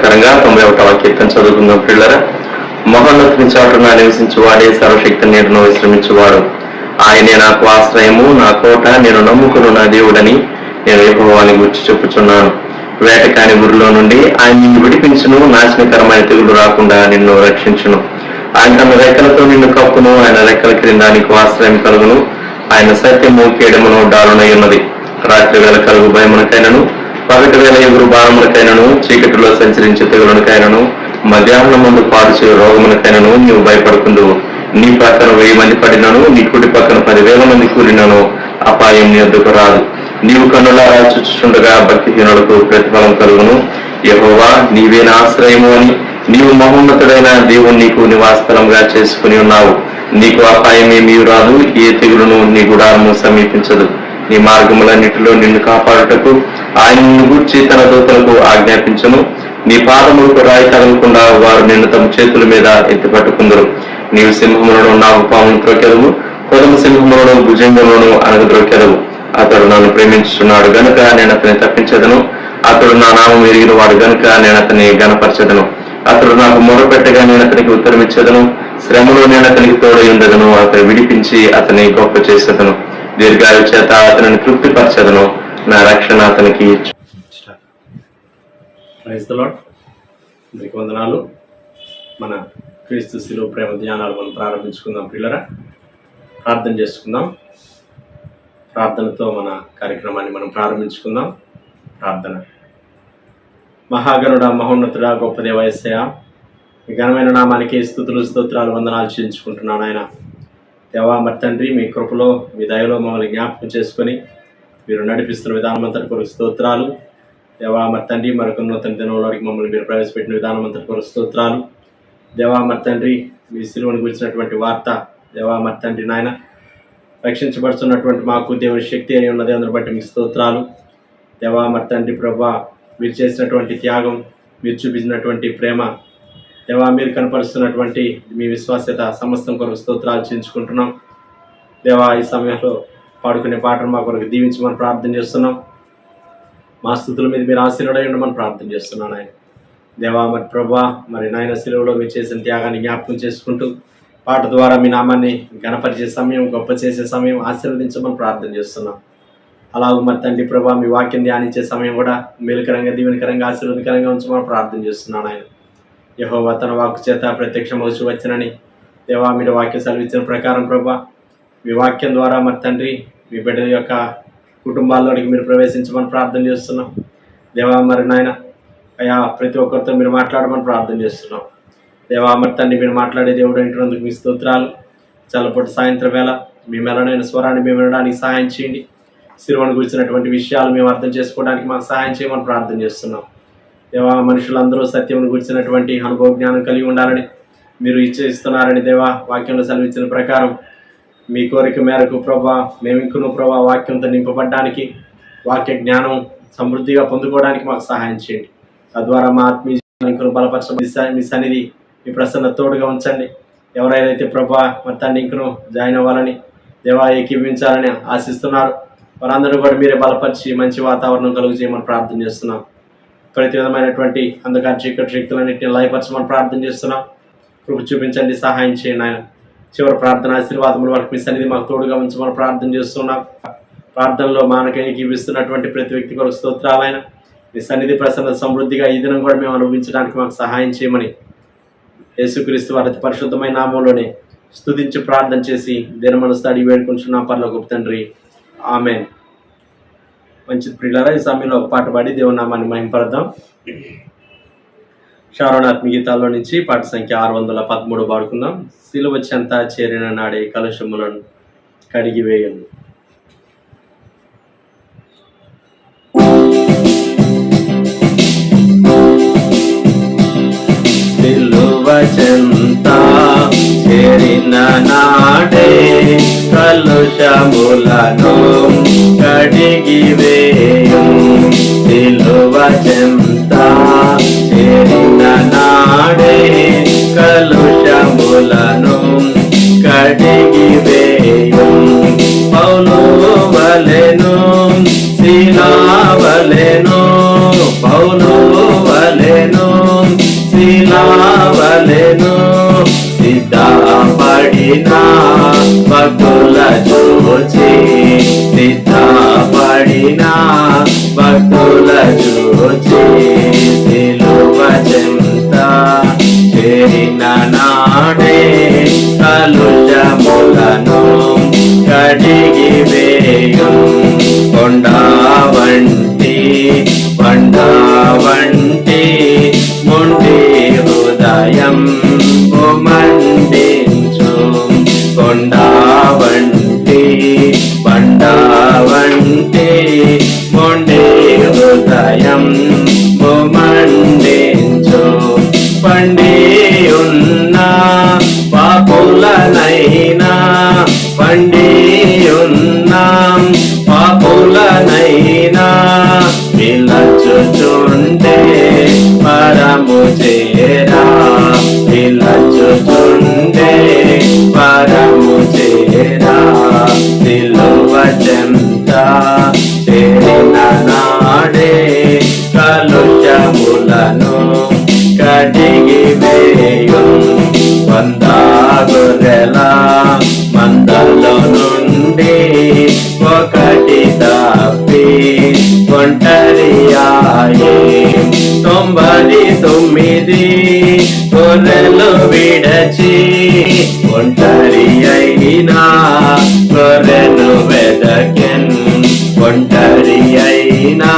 ఆశీర్వాదకరంగా 91వ కీర్తన చదువుకుందాం పిల్లరా. మహోన్నతుని చాటున నివసించువాడే సర్వశక్తి నీరును విశ్రమించువాడు. ఆయనే నాకు ఆశ్రయము, నా కోట, నేను నమ్ముకును నా దేవుడని నేను యెహోవాని గురించి చెప్పుచున్నాను. వేటకాని ఊరిలో నుండి ఆయన నిన్ను విడిపించును, నాశనకరమైన తెగులు రాకుండా నిన్ను రక్షించును. ఆయన తన రెక్కలతో నిన్ను కప్పును, ఆయన రెక్కల క్రింద నీకు ఆశ్రయం కలుగును. ఆయన సత్యము కేడమును డాలునై ఉన్నది. రాత్రి వేళ కలుగు భయమునకైనను, పగటి వేళ ఎగురు బాణములకైనను, చీకటిలో సంచరించే తెగులకైనను, మధ్యాహ్నం ముందు పాడు చేయు రోగములకైనను నీవు భయపడుకుందువు. నీ పక్కన 1000 మంది పడినను, నీ కుడి పక్కన 10,000 మంది కూలినను అపాయం నీ వద్దకు రాదు. నీవు కన్నులారా చూచుచుండగా భక్తిహీనులకు ప్రతిఫలం కలుగును. యెహోవా నీవే నా ఆశ్రయము అని నీవు మహోన్నతుడైన దేవుని నీకు నివాసస్థలంగా చేసుకుని ఉన్నావు. నీకు అపాయమేమీ రాదు, ఏ తెగులును నీ గుడారము సమీపించదు. నీ మార్గములన్నిటిలో నిన్ను కాపాడుటకు ఆయన నిన్ను గూర్చి తన దూతలకు ఆజ్ఞాపించును. నీ పాదములకు రాయి తగలకుండా వారు నిన్ను తమ చేతుల మీద ఎత్తిపట్టుకుందరు. నీవు సింహములను నాగుపామును త్రొక్కెదవు, కొదమ సింహములను భుజంగములను అనగద్రొక్కెదవు. అతడు నన్ను ప్రేమించుచున్నాడు గనుక నేను అతన్ని తప్పించదను. అతడు నా నామం ఎరిగిన వాడు గనుక నేను అతన్ని గణపరచదను. అతడు నాకు మొరపెట్టగా నేను అతనికి ఉత్తరం ఇచ్చేదను. శ్రమలో నేను అతనికి తోడై ఉండదను. అతను విడిపించి అతని గొప్ప చేసేదను. దీర్ఘాయు చేత అతనిని తృప్తిపరచదను. నా రక్షణ అతనికి. అందరికీ వందనాలు. మన క్రీస్తు శిలువ ప్రేమ ధ్యానాలు మనం ప్రారంభించుకుందాం పిల్లరా. ప్రార్థన చేసుకుందాం. ప్రార్థనతో మన కార్యక్రమాన్ని మనం ప్రారంభించుకుందాం. ప్రార్థన. మహాగణుడ, మహోన్నతుడ, గొప్ప దేవ యేసయ్య, మీ ఘనమైన నామానికి స్తుతులు స్తోత్రాలు వందనాలు చెల్లించుకుంటున్నాను. ఆయన దేవా మరి తండ్రి, మీ కృపలో మీ దయలో మమ్మల్ని జ్ఞాపకం చేసుకొని మీరు నడిపిస్తున్న విధానం అంతటి కొరకు స్తోత్రాలు. దేవా మరి తండ్రి, మరొక నూతన దినంలోకి మమ్మల్ని మీరు ప్రవేశపెట్టిన విధానం అంతటి కొరకు స్తోత్రాలు. దేవా మరి తండ్రి, మీ సిలువను గురించినటువంటి వార్త దేవా మరి తండ్రి నాయన, రక్షించబడుతున్నటువంటి మాకు దేవుని శక్తి అయి ఉన్నది. అందుని బట్టి మీకు స్తోత్రాలు. దేవా మరి తండ్రి ప్రభువా, మీరు చేసినటువంటి త్యాగం, మీరు చూపించినటువంటి ప్రేమ, దేవా మీరు కనపరుస్తున్నటువంటి మీ విశ్వాస్యత సమస్తం కొరకు స్తోత్రాలు చెల్లించుకుంటున్నాం. దేవా ఈ సమయంలో పాడుకునే పాటను మా కొరకు దీవించమని ప్రార్థన చేస్తున్నాం. మా స్థుతుల మీద మీరు ఆశీర్వాదం ఉండమని ప్రార్థన చేస్తున్నాను. ఆయన దేవా మరి ప్రభువా, మరి నాయన శిలువలో మీరు చేసిన త్యాగాన్ని జ్ఞాపకం చేసుకుంటూ పాట ద్వారా మీ నామాన్ని గణపరిచే సమయం, గొప్ప చేసే సమయం ఆశీర్వదించమని ప్రార్థన చేస్తున్నాం. అలాగే మరి తండ్రి ప్రభా, మీ వాక్యం ధ్యానించే సమయం కూడా మేలుకరంగా, దీవెనకరంగా, ఆశీర్వదకరంగా ఉంచమని ప్రార్థన చేస్తున్నాను. ఆయన యెహోవా తన వాక్కు చేత ప్రత్యక్షమవుచు వచ్చనని దేవా మీరు వాక్యం సెలవిచ్చిన ప్రకారం ప్రభా, మీ వాక్యం ద్వారా మరి తండ్రి మీ బిడ్డల యొక్క కుటుంబాల్లోనికి మీరు ప్రవేశించమని ప్రార్థన చేస్తున్నాం. దేవా మరి నాయన అయ్యా, ప్రతి ఒక్కరితో మీరు మాట్లాడమని ప్రార్థన చేస్తున్నాం. దేవా మరి తండ్రి, మీరు మాట్లాడే దేవుడు ఇంటున్నందుకు మీ స్తోత్రాలు. చల్లపొట్టు సాయంత్రం వేళ మీ మెలనైన స్వరాన్ని మేము వినడానికి సహాయం చేయండి. సిరువను గురించినటువంటి విషయాలు మేము అర్థం చేసుకోవడానికి మాకు సహాయం చేయమని ప్రార్థన చేస్తున్నాం. దేవా మనుషులందరూ సత్యమును గురించినటువంటి అనుభవ జ్ఞానం కలిగి ఉండాలని మీరు ఇస్తున్నారని దేవా వాక్యంలో సెలవిచ్చిన ప్రకారం మీ కోరిక మేరకు ప్రభా మేము ఇంకనూ ప్రభా వాక్యంతో నింపబడ్డానికి, వాక్య జ్ఞానం సమృద్ధిగా పొందుకోవడానికి మాకు సహాయం చేయండి. తద్వారా మా ఆత్మీయ ఇంకను బలపరచ మీ సన్నిధి మీ ప్రసన్న తోడుగా ఉంచండి. ఎవరైతే ప్రభా మరి తండ్రి ఇంకను జాయిన్ అవ్వాలని దేవా ఏకీవించాలని ఆశిస్తున్నారు, వారందరూ కూడా మీరే బలపరిచి మంచి వాతావరణం కలుగు చేయమని ప్రార్థన చేస్తున్నాం. ప్రతి విధమైనటువంటి అంధకార చీకటి శక్తులన్నింటినీ లయపరచమని ప్రార్థన చేస్తున్నాం. కృప చూపించండి, సహాయం చేయండి. ఆయన చివరి ప్రార్థన ఆశీర్వాదముల వరకు మీ సన్నిధి మాకు తోడుగా ఉంచమని ప్రార్థన చేస్తున్నాం. ప్రార్థనలో మానక ఏకీవిస్తున్నటువంటి ప్రతి వ్యక్తి కొరకు స్తోత్రాలైన మీ సన్నిధి ప్రసన్న సమృద్ధిగా ఈ దినం కూడా మేము అనుభవించడానికి మాకు సహాయం చేయమని యేసుక్రీస్తు వారి పరిశుద్ధమైన నామంలోనే స్తుతించి ప్రార్థన చేసి దినమనస్సు అడిగి వేడుకుంటున్నాం పరలోకపు తండ్రి, ఆమేన్. మంచిది ప్రియులారా, ఈ సమయంలో ఒక పాట పాడి దేవుని నామాన్ని మహింపరద్దాం. శారోనాత్మ గీతాల్లో నుంచి పాట సంఖ్య 613 పాడుకుందాం. సిలువ చెంత చేరిన నాడే కలుషములను కడిగి వేయను. సిలువ చెంత చేరిన నాడే కలుషములను కడిగి వేయు. సిలువ చెంత చేరిన నాడే కలుషములను కడిగి వేయు. పౌలు వలెను శిలా వలెను, పౌలు వలెను భక్తుల చూచి సిద్ధపడిన భక్తుల చూచి సిలువ చెంత చేరిన నాడే కలుషములను కడిగి వేయం కొండ వంటి పండ వంటి మొండి హృదయం మండించు కొండ వంటి పండ వంటి మొండి హృదయం మండించు పండి ఉన్న పాపులనైనా పండి ఉన్న పాపులనైనా పిలచుచుండే పరము చేరా పిలచుచుండే పరము చేరా సిలువ చెంత చేరిన నాడే కలుషములను కడిగి వేయు వంద గొర్రెల మందలో నుండి ఒకటి తప్పి ఒంటరియాయే 99 గొర్రెలు విడచి ఒంటరి అయినా గొర్రెను వెదకెన్ ఒంటరి అయినా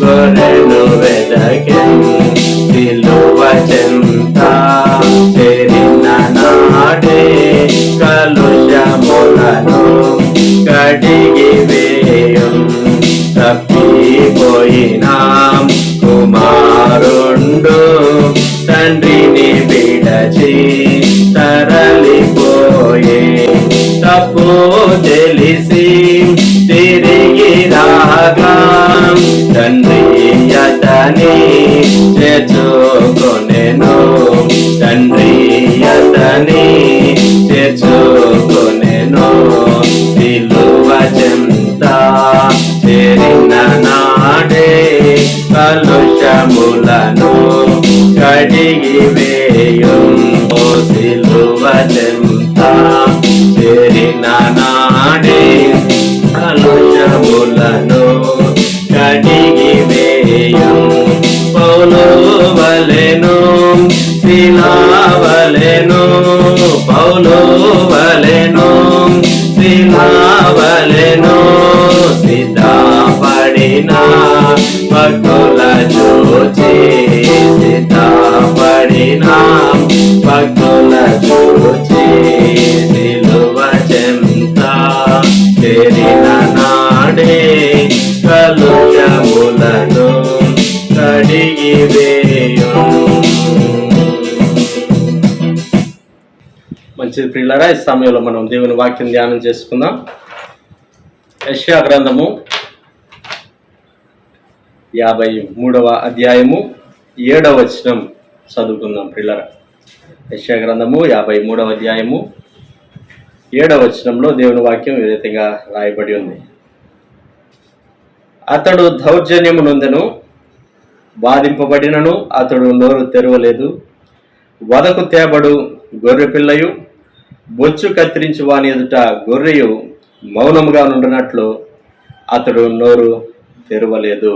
గొర్రెను వెదకెన్ సిలువ చెంత చేరిన నాడే కలుషములను కడిగి వేయం తప్పిపోయినాం కుమారుండు తండ్రిని విడచి తరలిపోయే తప్పు తెలిసి తిరిగి రాగా తండ్రి అతని చేర్చుకొనెను తండ్రి అతని చేర్చుకొనెను సిలువ చెంత చేరిన నాడే కలుషములను కడిగి వేయం సిలువ చెంత చేరిన నాడే కలుషములను కడిగి వేయం పౌలు వలెను శిలా వలెను పౌలు వలెను శిలా వలెను సిద్ధపడిన భక్తుల చూచి సిద్ధపడిన భక్తుల చూచి సిలువ చెంత చేరిన నాడే కలుషములను కడిగి వేయు. మంచిది ప్రియులారా, ఈ సమయంలో మనం దేవుని వాక్యం ధ్యానం చేసుకుందాం. యెషయా గ్రంథము 53వ అధ్యాయము 7వ వచనం చదువుకుందాం ప్రియులారా. యెషయా గ్రంథము 53వ అధ్యాయము 7వ వచనంలో దేవుని వాక్యం ఈ విధంగా రాయబడి ఉంది. అతడు దౌర్జన్యము నొందెను, బాధింపబడినను అతడు నోరు తెరవలేదు. వదకు తేబడు గొర్రె పిల్లయు బొచ్చు కత్తిరించి వాని ఎదుట గొర్రెయు మౌనముగా నుండినట్లు అతడు నోరు తెరవలేదు.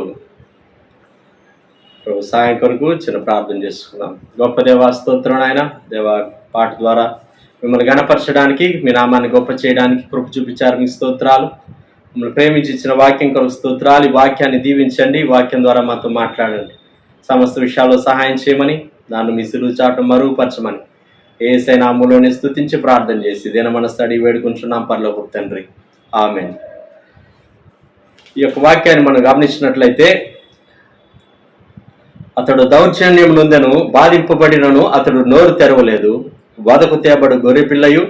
ప్రభు సాయం కొరకు చిన్న ప్రార్థన చేసుకుందాం. గొప్ప దేవా, స్తోత్రం నాయన. దేవా, పాట ద్వారా మిమ్మల్ని గణపరచడానికి, మీ నామాన్ని గొప్ప చేయడానికి కృప చూపించారు. మీ స్తోత్రాలు. మిమ్మల్ని ప్రేమించి ఇచ్చిన వాక్యం కొరకు స్తోత్రాలు. ఈ వాక్యాన్ని దీవించండి. ఈ వాక్యం ద్వారా మాతో మాట్లాడండి. సమస్త విషయాల్లో సహాయం చేయమని, దాన్ని మీ సిలువ చాటు మరుగుపరచమని యేసయ్య నామములోనే స్తుతించి ప్రార్థన చేసి దినమనస్సు అడిగి వేడుకుంటున్నాం పరలోకపు తండ్రి, ఆమేన్. ఈ యొక్క వాక్యాన్ని మనం గమనించినట్లయితే, అతడు దౌర్జన్యం నొందెను, బాధింపబడినను అతడు నోరు తెరవలేదు. వదకు తేబడు గొర్రె పిల్లయు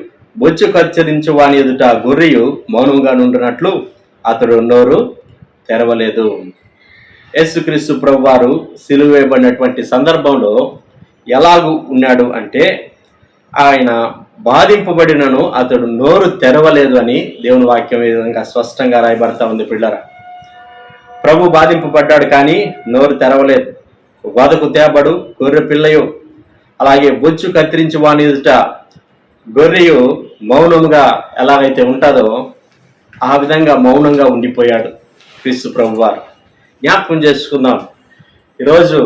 బొచ్చు కత్తిరించు వాని ఎదుట గొర్రెయు మౌనంగా నుండినట్లు అతడు నోరు తెరవలేదు. యేసుక్రీస్తు ప్రభువారు సిలువ వేయబడినటువంటి సందర్భంలో ఎలాగూ ఉన్నాడు అంటే, ఆయన బాధింపబడినను అతడు నోరు తెరవలేదు అని దేవుని వాక్యం ఈ విధంగా స్పష్టంగా రాయబడతా ఉంది. పిల్లరా, ప్రభు బాధింపబడ్డాడు కానీ నోరు తెరవలేదు. వదకు తేబడు గొర్రె పిల్లయు అలాగే బొచ్చు కత్తిరించి వాని ఎదుట గొర్రెయు మౌనంగా ఎలాగైతే ఉంటుందో ఆ విధంగా మౌనంగా ఉండిపోయాడు క్రీస్తు ప్రభువారు. జ్ఞాపకం చేసుకుందాం, ఈరోజు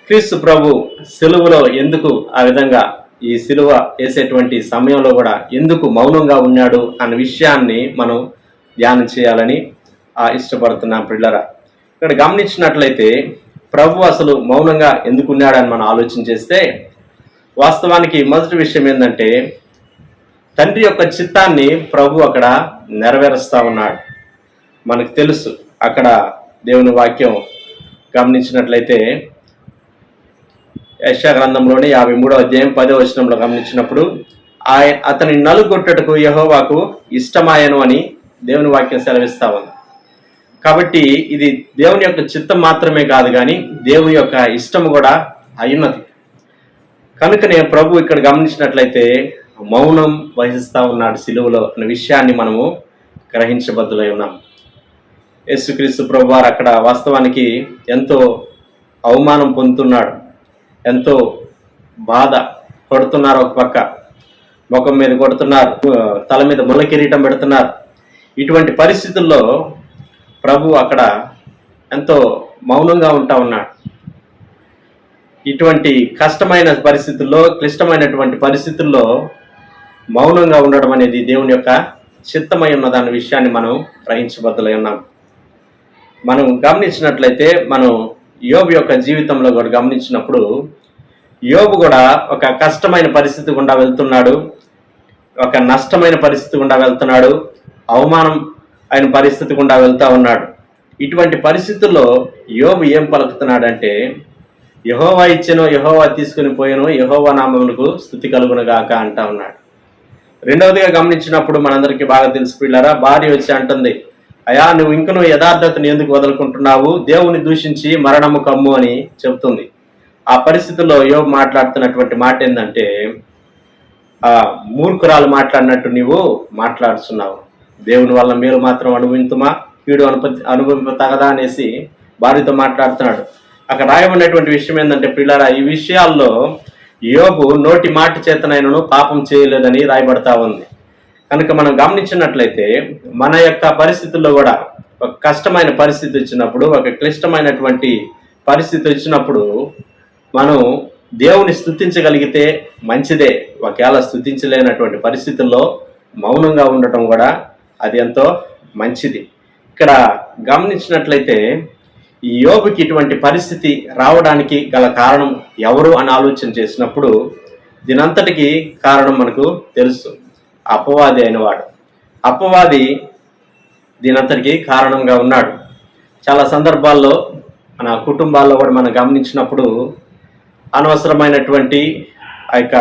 క్రీస్తు ప్రభు సిలువలో ఎందుకు ఆ విధంగా ఈ సిలువ వేసేటువంటి సమయంలో కూడా ఎందుకు మౌనంగా ఉన్నాడు అన్న విషయాన్ని మనం ధ్యానం చేయాలని ఇష్టపడుతున్నాం పిల్లరా. ఇక్కడ గమనించినట్లయితే ప్రభు అసలు మౌనంగా ఎందుకు ఉన్నాడని మనం ఆలోచన చేస్తే, వాస్తవానికి మొదటి విషయం ఏంటంటే తండ్రి యొక్క చిత్తాన్ని ప్రభు అక్కడ నెరవేరుస్తా ఉన్నాడు. మనకు తెలుసు, అక్కడ దేవుని వాక్యం గమనించినట్లయితే యెషయా గ్రంథంలోని 53వ అధ్యాయం 10వ వచనంలో గమనించినప్పుడు అతని నలుగొట్టుటకు యెహోవాకు ఇష్టమాయను అని దేవుని వాక్యం సెలవిస్తా ఉంది. కాబట్టి ఇది దేవుని యొక్క చిత్తం మాత్రమే కాదు, కానీ దేవుని యొక్క ఇష్టం కూడా అయినది. కనుకనే ప్రభు ఇక్కడ గమనించినట్లయితే మౌనం వహిస్తా ఉన్నాడు సిలువలో అనే విషయాన్ని మనము గ్రహించబద్దులై ఉన్నాం. యేసుక్రీస్తు ప్రభు వారు అక్కడ వాస్తవానికి ఎంతో అవమానం పొందుతున్నాడు, ఎంతో బాధ కొడుతున్నారు. ఒక పక్క ముఖం మీద కొడుతున్నారు, తల మీద ముళ్ళ కిరీటం పెడుతున్నారు. ఇటువంటి పరిస్థితుల్లో ప్రభు అక్కడ ఎంతో మౌనంగా ఉంటా ఉన్నాడు. ఇటువంటి కష్టమైన పరిస్థితుల్లో, క్లిష్టమైనటువంటి పరిస్థితుల్లో మౌనంగా ఉండడం అనేది దేవుని యొక్క చిత్తమై ఉన్నదన్న విషయాన్ని మనం గ్రహించబద్దులై ఉన్నాం. మనం గమనించినట్లయితే మనం యోబు యొక్క జీవితంలో కూడా గమనించినప్పుడు యోబు కూడా ఒక కష్టమైన పరిస్థితి గుండా వెళ్తున్నాడు, ఒక నష్టమైన పరిస్థితి గుండా వెళ్తున్నాడు, అవమానం అయిన పరిస్థితి గుండా వెళ్తా ఉన్నాడు. ఇటువంటి పరిస్థితుల్లో యోబు ఏం పలుకుతున్నాడంటే, యెహోవా ఇచ్చెను, యెహోవా తీసుకుని పోయాను, యెహోవా నామమునకు స్తుతి కలుగునుగాక అంటా ఉన్నాడు. రెండవదిగా గమనించినప్పుడు మనందరికీ బాగా తెలిసి పిల్లరా, భార్య వచ్చి అంటుంది, అయా నువ్వు ఇంకనూ యథార్థతను ఎందుకు వదులుకుంటున్నావు, దేవుని దూషించి మరణము కమ్ము అని చెబుతుంది. ఆ పరిస్థితుల్లో యోబు మాట్లాడుతున్నటువంటి మాట ఏంటంటే, మూర్ఖురాలు మాట్లాడినట్టు నీవు మాట్లాడుతున్నావు, దేవుని వల్ల మేలు మాత్రం అనుభవింతుమా, కీడు అనుభవింపతగదా అనేసి భార్యతో మాట్లాడుతున్నాడు. అక్కడ రాయబడినటువంటి విషయం ఏంటంటే పిల్లరా, ఈ విషయాల్లో యోబు నోటి మాట చేతనైనను పాపం చేయలేదని రాయబడతా ఉంది. కనుక మనం గమనించినట్లయితే మన యొక్క పరిస్థితుల్లో కూడా ఒక కష్టమైన పరిస్థితి వచ్చినప్పుడు, ఒక క్లిష్టమైనటువంటి పరిస్థితి వచ్చినప్పుడు మనం దేవుని స్తుతించగలిగితే మంచిదే. ఒకవేళ స్తుతించలేనటువంటి పరిస్థితుల్లో మౌనంగా ఉండటం కూడా అది ఎంతో మంచిది. ఇక్కడ గమనించినట్లయితే ఈ యోబుకి ఇటువంటి పరిస్థితి రావడానికి గల కారణం ఎవరు అని ఆలోచన చేసినప్పుడు దీనంతటికి కారణం మనకు తెలుసు, అపవాది అయినవాడు. అపవాది దీనంతటికి కారణంగా ఉన్నాడు. చాలా సందర్భాల్లో మన కుటుంబాల్లో కూడా మనం గమనించినప్పుడు అనవసరమైనటువంటి ఆ యొక్క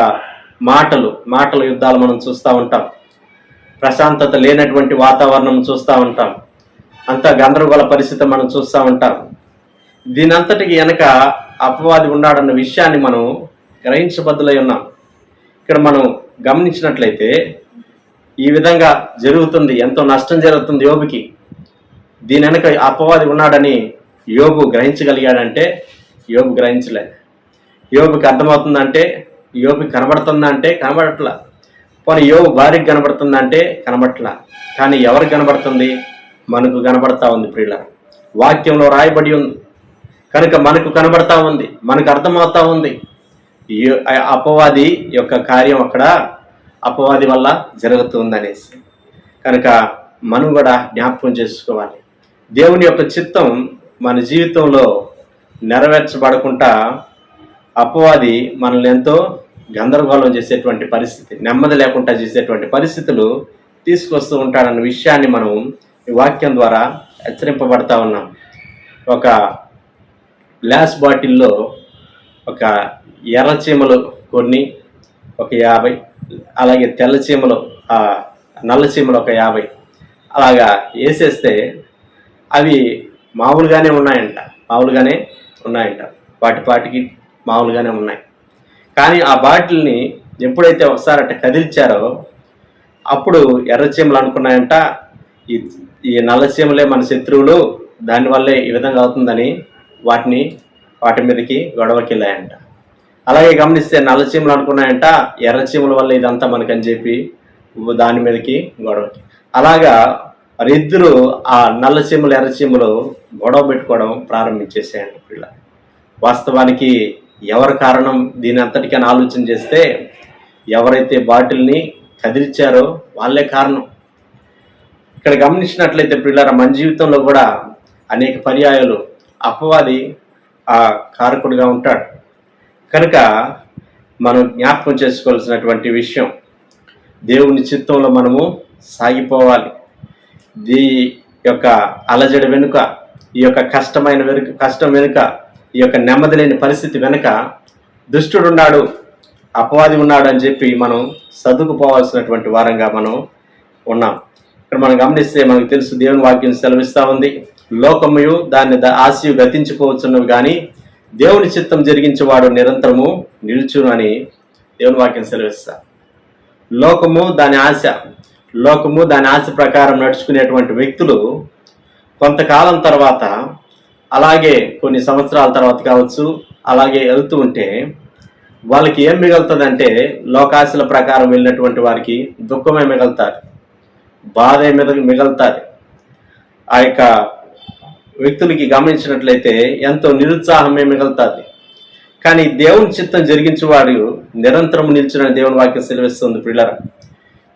మాటల యుద్ధాలు మనం చూస్తూ ఉంటాం. ప్రశాంతత లేనటువంటి వాతావరణం చూస్తూ ఉంటాం. అంతా గందరగోళ పరిస్థితి మనం చూస్తూ ఉంటాం. దీనంతటికి వెనక అపవాది ఉన్నాడన్న విషయాన్ని మనం గ్రహించబద్దులై ఉన్నాం. ఇక్కడ మనం గమనించినట్లయితే ఈ విధంగా జరుగుతుంది, ఎంతో నష్టం జరుగుతుంది యోబుకి. దీని వెనక అపవాది ఉన్నాడని యోబు గ్రహించగలిగాడంటే యోబు గ్రహించలేదు. యోబుకి అర్థమవుతుందంటే, యోబుకి కనబడుతుందంటే కనబడట్లా. పోనీ యోబు భార్యకి కనబడుతుందంటే కనబడట్లా. కానీ ఎవరికి కనబడుతుంది? మనకు కనబడతా ఉంది ప్రియుల. వాక్యంలో రాయబడి ఉంది కనుక మనకు కనబడతా ఉంది, మనకు అర్థమవుతా ఉంది. అపవాది యొక్క కార్యం అక్కడ అపవాది వల్ల జరుగుతుంది అనేసి. కనుక మనం కూడా జ్ఞాపకం చేసుకోవాలి, దేవుని యొక్క చిత్తం మన జీవితంలో నెరవేర్చబడకుండా అపవాది మనల్ని ఎంతో గందరగోళం చేసేటువంటి పరిస్థితి, నెమ్మది లేకుండా చేసేటువంటి పరిస్థితులు తీసుకొస్తూ ఉంటాడన్న విషయాన్ని మనం ఈ వాక్యం ద్వారా హెచ్చరింపబడతా ఉన్నాం. ఒక గ్లాస్ బాటిల్లో ఒక ఎర్ర చీమలు కొన్ని ఒక 50, అలాగే తెల్ల చీమలు నల్ల చీమలు ఒక 50 అలాగా వేసేస్తే అవి మామూలుగానే ఉన్నాయంట వాటికి మామూలుగానే ఉన్నాయి. కానీ ఆ బాటిల్ని ఎప్పుడైతే ఒకసారి అట్ట కదిల్చారో అప్పుడు ఎర్ర చీమలు అనుకున్నాయంట ఈ నల్ల చీమలే మన శత్రువులు, దానివల్లే ఈ విధంగా అవుతుందని వాటి మీదకి గొడవకి వెళ్ళాయంట. అలాగే గమనిస్తే నల్ల చీమలు అనుకున్నాయంట ఎర్ర చీమల వల్ల ఇదంతా మనకని చెప్పి దాని మీదకి గొడవకి. అలాగా మరి ఇద్దరు ఆ నల్ల చీమలు ఎర్ర చీమలు గొడవ పెట్టుకోవడం ప్రారంభించేసాయండి పిల్ల. వాస్తవానికి ఎవరి కారణం దీని అంతటికని ఆలోచన చేస్తే ఎవరైతే బాటిల్ని కదిలిచ్చారో వాళ్ళే కారణం. ఇక్కడ గమనించినట్లయితే పిల్లల మన జీవితంలో కూడా అనేక పర్యాయాలు అపవాది ఆ కారకుడిగా ఉంటాడు. కనుక మనం జ్ఞాపకం చేసుకోవాల్సినటువంటి విషయం, దేవుని చిత్తంలో మనము సాగిపోవాలి. ఈ యొక్క అలజడి వెనుక, ఈ యొక్క కష్టం వెనుక, ఈ యొక్క నెమ్మది లేని పరిస్థితి వెనుక దుష్టుడు ఉన్నాడు, అపవాది ఉన్నాడు అని చెప్పి మనం సర్దుకుపోవాల్సినటువంటి వారంగా మనం ఉన్నాం. ఇక్కడ మనం గమనిస్తే మనకు తెలుసు, దేవుని వాక్యం సెలవిస్తూ ఉంది, లోకముయు దాని ఆశయు గతించిపోవచ్చున్నవి కానీ దేవుని చిత్తం జరిగించేవాడు నిరంతరము నిలుచును అని దేవుని వాక్యం సెలవిస్తా. లోకము దాని ఆశ ప్రకారం నడుచుకునేటువంటి వ్యక్తులు కొంతకాలం తర్వాత, అలాగే కొన్ని సంవత్సరాల తర్వాత కావచ్చు, అలాగే వెళ్తూ ఉంటే వాళ్ళకి ఏం మిగులుతుందంటే, లోకాశల ప్రకారం వెళ్ళినటువంటి వారికి దుఃఖమే మిగులుతారు, బాధే మిగులుతుంది. ఆ యొక్క వ్యక్తులకి గమనించినట్లయితే ఎంతో నిరుత్సాహమే మిగులుతుంది. కానీ దేవుని చిత్తం జరిగించేవాడు నిరంతరం నిల్చున్న దేవుని వాక్యం సెలవిస్తుంది పిల్లరా.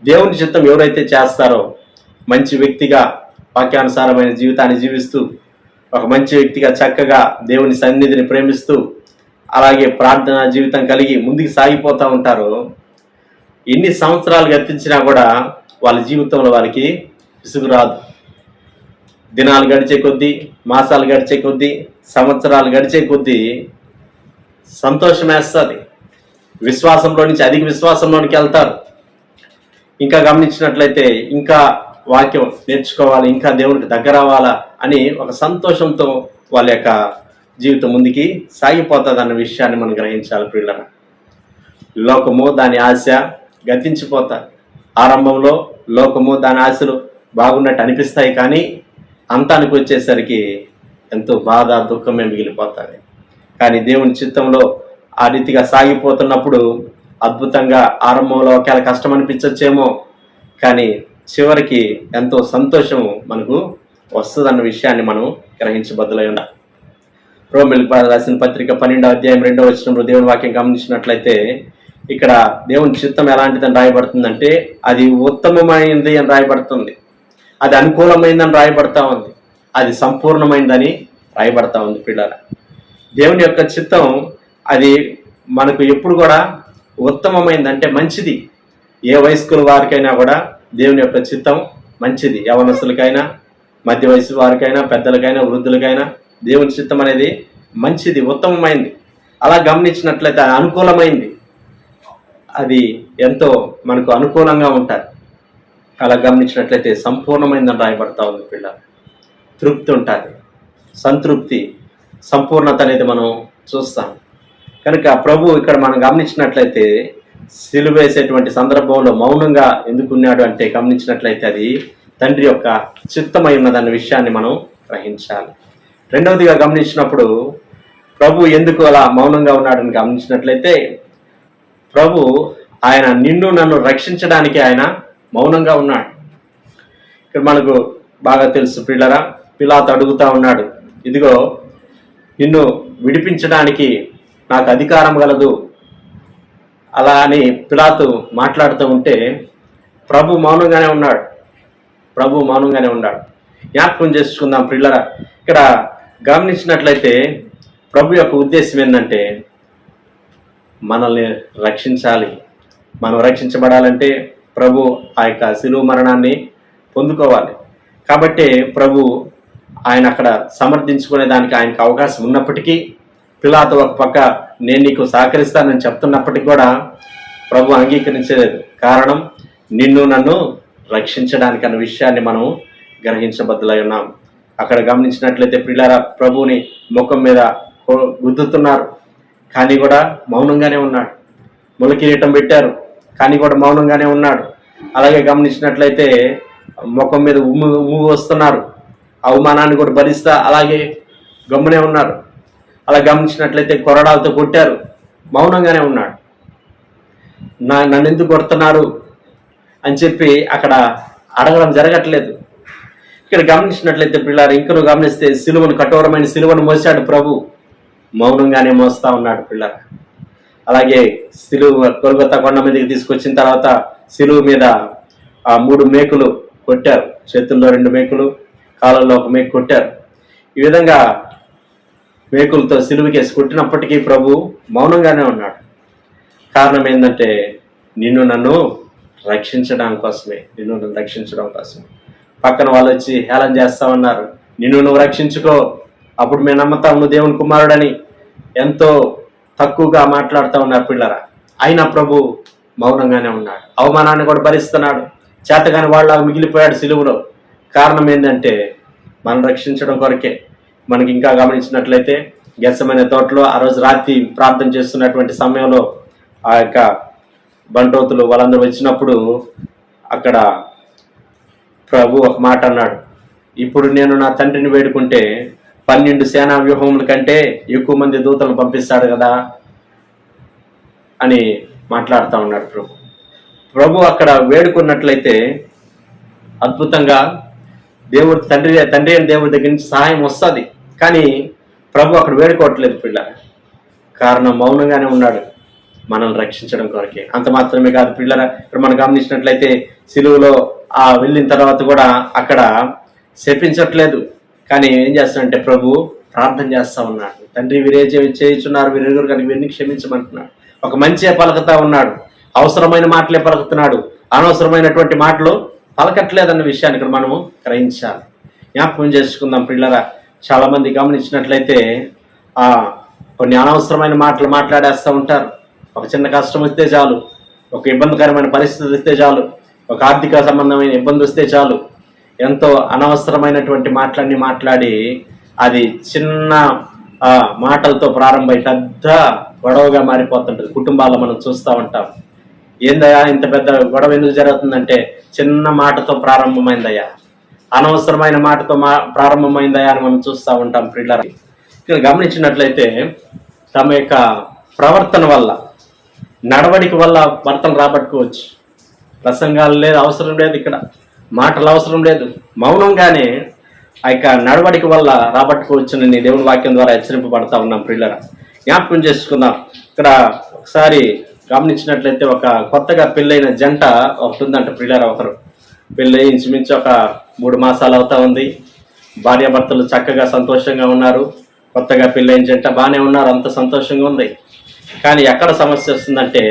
దేవుని చిత్తం ఎవరైతే చేస్తారో, మంచి వ్యక్తిగా వాక్యానుసారమైన జీవితాన్ని జీవిస్తూ, ఒక మంచి వ్యక్తిగా చక్కగా దేవుని సన్నిధిని ప్రేమిస్తూ, అలాగే ప్రార్థనా జీవితం కలిగి ముందుకు సాగిపోతూ ఉంటారో, ఎన్ని సంవత్సరాలు గతించినా కూడా వాళ్ళ జీవితంలో వారికి విసుగు రాదు. దినాలు గడిచే కొద్దీ, మాసాలు గడిచే కొద్దీ, సంవత్సరాలు గడిచే కొద్దీ సంతోషం వేస్తుంది. విశ్వాసంలో నుంచి అధిక విశ్వాసంలోనికి వెళ్తారు. ఇంకా గమనించినట్లయితే ఇంకా వాక్యం నేర్చుకోవాలి, ఇంకా దేవునికి దగ్గర అవ్వాలా అని ఒక సంతోషంతో వాళ్ళ యొక్క జీవితం ముందుకి సాగిపోతుంది అన్న విషయాన్ని మనం గ్రహించాలి పిల్లలు. లోకము దాని ఆశ గతించిపోతాయి. ఆరంభంలో లోకము దాని ఆశలు బాగున్నట్టు అనిపిస్తాయి, కానీ అంతానికి వచ్చేసరికి ఎంతో బాధ, దుఃఖమే మిగిలిపోతుంది. కానీ దేవుని చిత్తంలో ఆ రీతిగా సాగిపోతున్నప్పుడు అద్భుతంగా ఆరంభంలో ఒకవేళ కష్టం అనిపించచ్చేమో, కానీ చివరికి ఎంతో సంతోషము మనకు వస్తుందన్న విషయాన్ని మనం గ్రహించబద్దులై ఉండాలి. రోమీయులకు రాసిన పత్రిక 12వ అధ్యాయం 2వ వచనంలో దేవుని వాక్యం గమనించినట్లయితే ఇక్కడ దేవుని చిత్తం ఎలాంటిదని రాయబడుతుందంటే, అది ఉత్తమమైనది అని రాయబడుతుంది, అది అనుకూలమైందని రాయబడతా ఉంది, అది సంపూర్ణమైందని రాయబడతా ఉంది పిల్లల. దేవుని యొక్క చిత్తం అది మనకు ఎప్పుడు కూడా ఉత్తమమైంది, అంటే మంచిది. ఏ వయస్కుల వారికైనా కూడా దేవుని యొక్క చిత్తం మంచిది. యవనస్తులకైనా, మధ్య వయసు వారికైనా, పెద్దలకైనా, వృద్ధులకైనా దేవుని చిత్తం అనేది మంచిది, ఉత్తమమైంది. అలా గమనించినట్లయితే అనుకూలమైంది, అది ఎంతో మనకు అనుకూలంగా ఉంటుంది. అలా గమనించినట్లయితే సంపూర్ణమైందని రాయబడతా ఉంది పిల్ల. తృప్తి ఉంటుంది, సంతృప్తి, సంపూర్ణత అనేది మనం చూస్తాం. కనుక ప్రభు ఇక్కడ మనం గమనించినట్లయితే సిలువ వేసేటువంటి సందర్భంలో మౌనంగా ఎందుకున్నాడు అంటే, గమనించినట్లయితే అది తండ్రి యొక్క చిత్తమై ఉన్నదన్న విషయాన్ని మనం గ్రహించాలి. రెండవదిగా గమనించినప్పుడు ప్రభు ఎందుకు అలా మౌనంగా ఉన్నాడని గమనించినట్లయితే, ప్రభు ఆయన నిన్ను నన్ను రక్షించడానికి ఆయన మౌనంగా ఉన్నాడు. ఇక్కడ మనకు బాగా తెలుసు పిల్లరా, పిలాతు అడుగుతా ఉన్నాడు, ఇదిగో నిన్ను విడిపించడానికి నాకు అధికారం గలదు అలా అని పిలాతు మాట్లాడుతూ ఉంటే ప్రభు మౌనంగానే ఉన్నాడు. జ్ఞాపకం చేసుకుందాం పిల్లరా. ఇక్కడ గమనించినట్లయితే ప్రభు యొక్క ఉద్దేశం ఏంటంటే, మనల్ని రక్షించాలి. మనం రక్షించబడాలంటే ప్రభు ఆ యొక్క శిలువ మరణాన్ని పొందుకోవాలి. కాబట్టి ప్రభు ఆయన అక్కడ సమర్థించుకునే దానికి ఆయనకు అవకాశం ఉన్నప్పటికీ, పిలాతు ఒక పక్క నేను నీకు సహకరిస్తానని చెప్తున్నప్పటికీ కూడా ప్రభు అంగీకరించలేదు. కారణం నిన్ను నన్ను రక్షించడానికి అన్న విషయాన్ని మనం గ్రహించబద్దులై ఉన్నాం. అక్కడ గమనించినట్లయితే పిల్లారా, ప్రభువుని ముఖం మీద గుద్దుతున్నారు, కానీ కూడా మౌనంగానే ఉన్నాడు. ములకిరీటం పెట్టారు, కానీ కూడా మౌనంగానే ఉన్నాడు. అలాగే గమనించినట్లయితే ముఖం మీద ఉమ్ము వస్తున్నారు, అవమానాన్ని కూడా భరిస్తా అలాగే గమ్మునే ఉన్నారు. అలా గమనించినట్లయితే కొరడాలతో కొట్టారు, మౌనంగానే ఉన్నాడు. నన్ను ఎందుకు కొడుతున్నారు అని చెప్పి అక్కడ అడగడం జరగట్లేదు. ఇక్కడ గమనించినట్లయితే పిల్లారు, ఇంకను గమనిస్తే సిలువను, కఠోరమైన సిలువను మోసాడు ప్రభు, మౌనంగానే మోస్తా ఉన్నాడు పిల్లారు. అలాగే సిలువ గొల్గొతా కొండ మీదకి తీసుకొచ్చిన తర్వాత సిలువ మీద ఆ 3 మేకులు కొట్టారు. చేతుల్లో 2 మేకులు, కాళ్ళల్లో 1 మేకు కొట్టారు. ఈ విధంగా మేకులతో సిలువకేసి కొట్టినప్పటికీ ప్రభు మౌనంగానే ఉన్నాడు. కారణం ఏంటంటే నన్ను రక్షించడం కోసమే. పక్కన వాళ్ళు వచ్చి హేళన చేస్తా ఉన్నారు, నువ్వు రక్షించుకో, అప్పుడు మేము నమ్ముతాం నువ్వు దేవుని కుమారుడని ఎంతో తక్కువగా మాట్లాడుతూ ఉన్నారు పిల్లరా. అయినా ప్రభు మౌనంగానే ఉన్నాడు. అవమానాన్ని కూడా భరిస్తున్నాడు. చేతగాని వాళ్ళ మిగిలిపోయాడు సిలువలో. కారణం ఏంటంటే మనం రక్షించడం కొరకే. మనకి ఇంకా గమనించినట్లయితే గెత్సెమనే తోటలో ఆ రోజు రాత్రి ప్రార్థన చేస్తున్నటువంటి సమయంలో ఆ యొక్క బంటోతులు వాళ్ళందరూ వచ్చినప్పుడు అక్కడ ప్రభు ఒక మాట అన్నాడు, ఇప్పుడు నేను నా తండ్రిని వేడుకుంటే 12 సేనా వ్యూహముల కంటే ఎక్కువ మంది దూతలను పంపిస్తాడు కదా అని మాట్లాడుతూ ఉన్నాడు ప్రభు అక్కడ వేడుకున్నట్లయితే అద్భుతంగా తండ్రి అయిన దేవుడి దగ్గర నుంచి సహాయం వస్తుంది. కానీ ప్రభు అక్కడ వేడుకోవట్లేదు పిల్ల. కారణం మౌనంగానే ఉన్నాడు, మనల్ని రక్షించడం కొరకే. అంత మాత్రమే కాదు పిల్లల, ఇక్కడ మనం గమనించినట్లయితే సిలువలో వెళ్ళిన తర్వాత కూడా అక్కడ శపించట్లేదు. కానీ ఏం చేస్తాడంటే ప్రభు ప్రార్థన చేస్తా ఉన్నాడు, తండ్రి వీరే చేయుచున్నారు, వీరెరుగురు కానీ వీరిని క్షమించమంటున్నాడు. ఒక మంచి పలుకుతా ఉన్నాడు, అవసరమైన మాటలే పలుకుతున్నాడు, అనవసరమైనటువంటి మాటలు పలకట్లేదన్న విషయాన్ని ఇక్కడ మనము గ్రహించాలి. జ్ఞాపకం చేసుకుందాం పిల్లరా. చాలా మంది గమనించినట్లయితే కొన్ని అనవసరమైన మాటలు మాట్లాడేస్తూ ఉంటారు. ఒక చిన్న కష్టం వస్తే చాలు, ఒక ఇబ్బందికరమైన పరిస్థితి వస్తే చాలు, ఒక ఆర్థిక సంబంధమైన ఇబ్బంది వస్తే చాలు, ఎంతో అనవసరమైనటువంటి మాటలన్నీ మాట్లాడి అది చిన్న మాటలతో ప్రారంభమై పెద్ద గొడవగా మారిపోతుంటుంది. కుటుంబాల్లో మనం చూస్తూ ఉంటాం. ఏందయ్యా ఇంత పెద్ద గొడవ ఎందుకు జరుగుతుందంటే చిన్న మాటతో ప్రారంభమైందయ్యా, అనవసరమైన మాటతో ప్రారంభమైందయ్యా అని మనం చూస్తూ ఉంటాం పిల్లలు. ఇక్కడ గమనించినట్లయితే తమ యొక్క ప్రవర్తన వల్ల, నడవడిక వల్ల భర్తను రాబట్టుకోవచ్చు. ప్రసంగాలు లేదు, అవసరం లేదు, ఇక్కడ మాటలు అవసరం లేదు, మౌనంగానే ఆ యొక్క నడవడిక వల్ల రాబట్టుకోవచ్చునని దేవుని వాక్యం ద్వారా హెచ్చరింపబడతా ఉన్నాం పిల్లల. జ్ఞాపకం చేసుకుందాం. ఇక్కడ ఒకసారి గమనించినట్లయితే ఒక కొత్తగా పెళ్ళైన జంట ఒకటి ఉందంట పిల్లల. ఒకరు పెళ్ళి ఇంచుమించు ఒక 3 మాసాలు అవుతా ఉంది. భార్యాభర్తలు చక్కగా సంతోషంగా ఉన్నారు. కొత్తగా పెళ్ళైన జంట బాగానే ఉన్నారు, అంత సంతోషంగా ఉంది. కానీ ఎక్కడ సమస్య వస్తుందంటే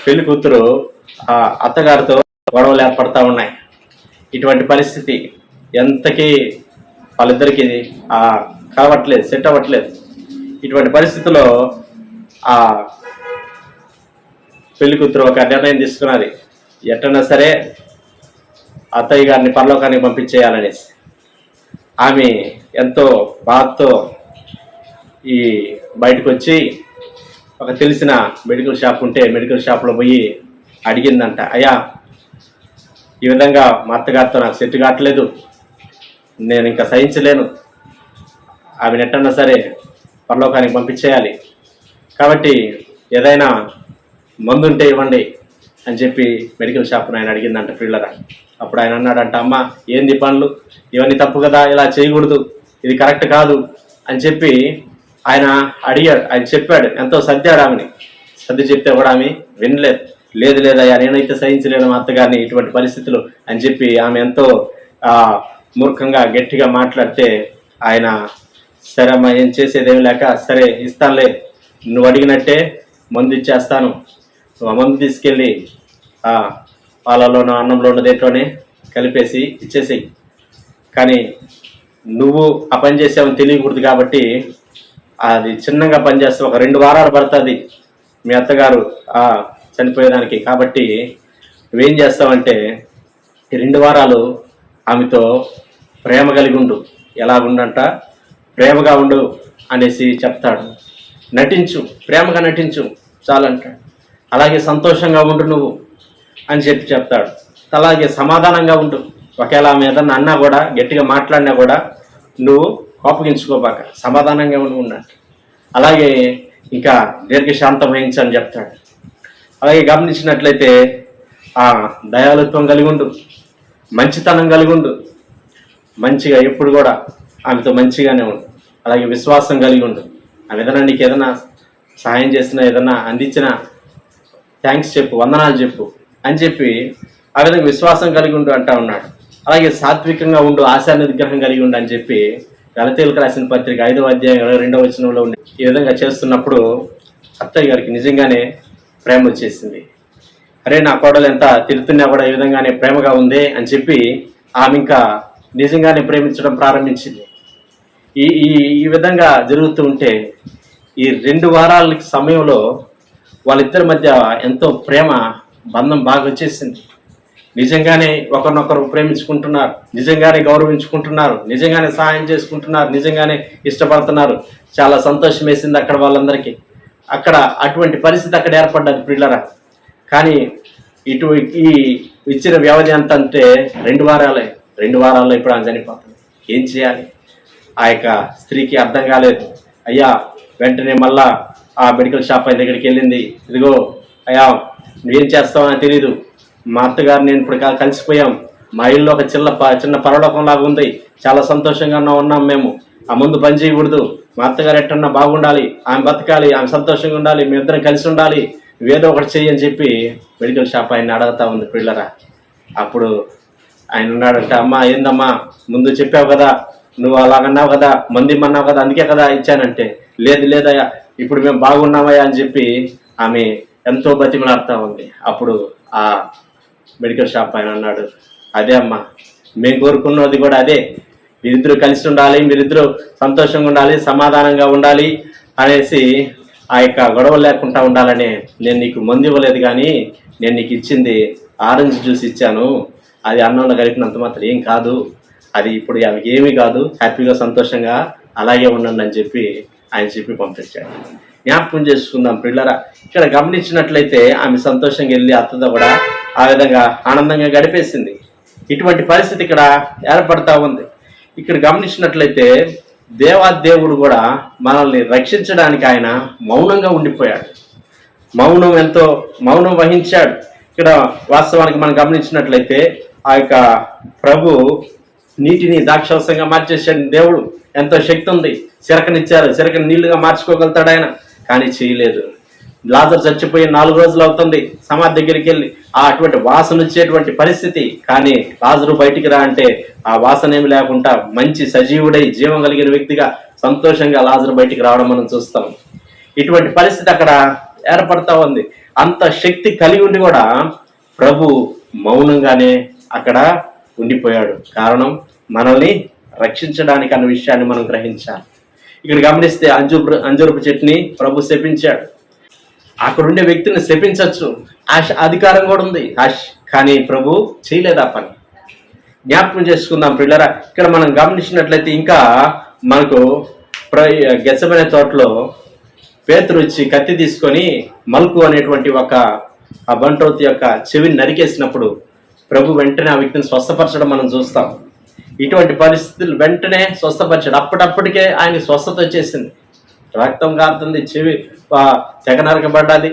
పెళ్లి కూతురు అత్తగారితో గొడవలు ఏర్పడతా ఉన్నాయి. ఇటువంటి పరిస్థితి ఎంతకీ వాళ్ళిద్దరికి కలవట్లేదు, సెట్ అవ్వట్లేదు. ఇటువంటి పరిస్థితిలో ఆ పెళ్లి కూతురు ఒక నిర్ణయం తీసుకున్నది, ఎట్టన్నా సరే అత్తయ్య గారిని పరలోకానికి పంపించేయాలనేసి. ఆమె ఎంతో బాధతో ఈ బయటకు వచ్చి ఒక తెలిసిన మెడికల్ షాప్ ఉంటే మెడికల్ షాప్లో పోయి అడిగిందంట, అయ్యా ఈ విధంగా మా అత్తగారితో నాకు సెట్ కావట్లేదు, నేను ఇంకా సహించలేను, ఆమెను ఎట్టన్నా సరే పరలోకానికి పంపించేయాలి, కాబట్టి ఏదైనా మందుంటే ఇవ్వండి అని చెప్పి మెడికల్ షాప్ను ఆయన అడిగిందంట పిల్లరా. అప్పుడు ఆయన అన్నాడంట, అమ్మ ఏంది పనులు, ఇవన్నీ తప్పు కదా, ఇలా చేయకూడదు, ఇది కరెక్ట్ కాదు అని చెప్పి ఆయన అడిగాడు. ఆయన చెప్పాడు, ఎంతో సర్దాడు ఆమెని. సర్ది చెప్తే కూడా ఆమె వినలేదు. లేదు లేదయ్యా నేనైతే సహించలేను మా అత్తగారిని ఇటువంటి పరిస్థితులు అని చెప్పి ఆమె ఎంతో మూర్ఖంగా గట్టిగా మాట్లాడితే ఆయన సరే అమ్మా ఏం చేసేదేమి లేక, సరే ఇస్తానులే, నువ్వు అడిగినట్టే మందు ఇచ్చేస్తాను, నువ్వు ఆ మందు తీసుకెళ్ళి పాలలోనో అన్నంలోనో దేంట్లోనే కలిపేసి ఇచ్చేసేయి, కానీ నువ్వు ఆ పని చేసావని తెలియకూడదు కాబట్టి అది చిన్నగా పనిచేస్తే ఒక 2 వారాలు పడుతుంది మీ అత్తగారు చనిపోయేదానికి. కాబట్టి నువ్వేం చేస్తావంటే ఈ 2 వారాలు ఆమెతో ప్రేమ కలిగి ఉండు. ఎలాగుండంట, ప్రేమగా ఉండు అనేసి చెప్తాడు. నటించు, ప్రేమగా నటించు చాలంటాడు. అలాగే సంతోషంగా ఉండు నువ్వు అని చెప్పి చెప్తాడు. అలాగే సమాధానంగా ఉండు. ఒకవేళ ఆమె ఏదన్నా అన్నా కూడా, గట్టిగా మాట్లాడినా కూడా నువ్వు కోపగించుకోబాక, సమాధానంగా ఉండు. అలాగే ఇంకా దీర్ఘశాంతం వహించని చెప్తాడు. అలాగే గమనించినట్లయితే దయాళుత్వం కలిగి ఉండు, మంచితనం కలిగి ఉండు, మంచిగా ఎప్పుడు కూడా ఆమెతో మంచిగానే ఉండు. అలాగే విశ్వాసం కలిగి ఉండు. ఆమె ఏదైనా నీకు ఏదైనా సహాయం చేసినా, ఏదైనా అందించినా థ్యాంక్స్ చెప్పు, వందనాలు చెప్పు అని చెప్పి ఆ విధంగా విశ్వాసం కలిగి ఉండు అంటా ఉన్నాడు. అలాగే సాత్వికంగా ఉండు, ఆశా నిగ్రహం కలిగి ఉండు అని చెప్పి గలతీయులకు రాసిన పత్రిక 5వ అధ్యాయం 22వ వచనంలో ఉండి ఈ విధంగా చేస్తున్నప్పుడు అత్తయ్య గారికి నిజంగానే ప్రేమ వచ్చేసింది. అరే నా కోడలు ఎంత తిరుగుతున్నా కూడా ఈ విధంగానే ప్రేమగా ఉంది అని చెప్పి ఆమె ఇంకా నిజంగానే ప్రేమించడం ప్రారంభించింది. ఈ ఈ ఈ విధంగా జరుగుతూ ఉంటే ఈ 2 వారాల సమయంలో వాళ్ళిద్దరి మధ్య ఎంతో ప్రేమ బంధం బాగా వచ్చేసింది. నిజంగానే ఒకరినొకరు ప్రేమించుకుంటున్నారు, నిజంగానే గౌరవించుకుంటున్నారు, నిజంగానే సహాయం చేసుకుంటున్నారు, నిజంగానే ఇష్టపడుతున్నారు. చాలా సంతోషం వేసింది అక్కడ వాళ్ళందరికీ. అక్కడ అటువంటి పరిస్థితి అక్కడ ఏర్పడ్డది పిల్లరా. కానీ ఈ ఇచ్చిన వ్యవధి ఎంత అంటే 2 వారాలే. 2 వారాల్లో ఇప్పుడు ఆమె చనిపోతుంది. ఏం చేయాలి? ఆ యొక్క స్త్రీకి అర్థం కాలేదు. అయ్యా వెంటనే మళ్ళా ఆ మెడికల్ షాప్ ఆయన దగ్గరికి వెళ్ళింది. ఇదిగో అయ్యా నువ్వేం చేస్తావని తెలీదు, మా అత్తగారు నేను ఇప్పుడు కలిసిపోయాం, మా ఇల్లు ఒక చిన్న పరలోకంలాగా ఉంది, చాలా సంతోషంగా ఉన్నాం మేము, ఆ ముందు పని చేయకూడదు, మా అత్తగారు ఎట్టన్నా బాగుండాలి, ఆమె బతకాలి, ఆమె సంతోషంగా ఉండాలి, మీ ఇద్దరం కలిసి ఉండాలి, నువ్వేదో ఒకటి చెయ్యి అని చెప్పి మెడికల్ షాప్ ఆయన అడుగుతా ఉంది పిల్లరా. అప్పుడు ఆయన ఉన్నాడంటే, అమ్మా ఏందమ్మా ముందు చెప్పావు కదా, నువ్వు అలాగన్నావు కదా, మంది ఇమ్మన్నావు కదా, అందుకే కదా ఇచ్చానంటే, లేదయ్యా ఇప్పుడు మేము బాగున్నామయ్యా అని చెప్పి ఆమె ఎంతో బతిమలాడుతూ ఉంది. అప్పుడు ఆ మెడికల్ షాప్ ఆయన అన్నాడు, అదే అమ్మా మేము కోరుకున్నది కూడా అదే, మీరిద్దరూ కలిసి ఉండాలి, మీరిద్దరూ సంతోషంగా ఉండాలి, సమాధానంగా ఉండాలి అనేసి ఆ యొక్క గొడవలు లేకుండా ఉండాలని నేను నీకు మందు ఇవ్వలేదు, కానీ నేను నీకు ఇచ్చింది ఆరెంజ్ జ్యూస్ ఇచ్చాను, అది అన్నంలో కలిపినంత మాత్రం ఏం కాదు, అది ఇప్పుడు ఆమెకి ఏమీ కాదు, హ్యాపీగా సంతోషంగా అలాగే ఉండండి అని చెప్పి ఆయన చెప్పి పంపించాడు. జ్ఞాపకం చేసుకుందాం పిల్లరా. ఇక్కడ గమనించినట్లయితే ఆమె సంతోషంగా వెళ్ళి అత్తతో కూడా ఆ విధంగా ఆనందంగా గడిపేసింది. ఇటువంటి పరిస్థితి ఇక్కడ ఏర్పడతా ఉంది. ఇక్కడ గమనించినట్లయితే దేవుడు కూడా మనల్ని రక్షించడానికి ఆయన మౌనంగా ఉండిపోయాడు. మౌనం వహించాడు. ఇక్కడ వాస్తవానికి మనం గమనించినట్లయితే ఆ యొక్క ప్రభు నీటిని ద్రాక్షరసంగా మార్చేసాడు. దేవుడు ఎంతో శక్తి ఉంది, చిరకనిచ్చారు, చిరకని నీళ్లుగా మార్చుకోగలుగుతాడు ఆయన, కానీ చేయలేదు. లాజరు చచ్చిపోయి 4 రోజులు అవుతుంది, సమాధి దగ్గరికి వెళ్ళి అటువంటి వాసన వచ్చేటువంటి పరిస్థితి, కానీ లాజరు బయటికి రా అంటే ఆ వాసన ఏమి లేకుండా మంచి సజీవుడై జీవం కలిగిన వ్యక్తిగా సంతోషంగా లాజరు బయటికి రావడం మనం చూస్తాం. ఇటువంటి పరిస్థితి అక్కడ ఏర్పడతా ఉంది. అంత శక్తి కలిగి ఉండి కూడా ప్రభు మౌనంగానే అక్కడ ఉండిపోయాడు. కారణం మనల్ని రక్షించడానికి అన్న విషయాన్ని మనం గ్రహించాలి. ఇక్కడ గమనిస్తే అంజూరపు చెట్టుని ప్రభు శపించాడు. అక్కడ ఉండే వ్యక్తిని శపించవచ్చు, అధికారం కూడా ఉంది, కానీ ప్రభు చేయలేదు ఆ పని. జ్ఞాపకం చేసుకుందాం పిల్లరా. ఇక్కడ మనం గమనించినట్లయితే ఇంకా మనకు గెత్సెమనే తోటలో పేతురు వచ్చి కత్తి తీసుకొని మల్కు అనేటువంటి ఒక ఆ బంట్రోతు యొక్క చెవిని నరికేసినప్పుడు ప్రభు వెంటనే ఆ వ్యక్తిని స్వస్థపరచడం మనం చూస్తాం. ఇటువంటి పరిస్థితులు వెంటనే స్వస్థపరిచాడు. అప్పటికే ఆయన స్వస్థత వచ్చేసింది, రక్తం కారుతుంది, చెవి తెగ నరకబడ్డది,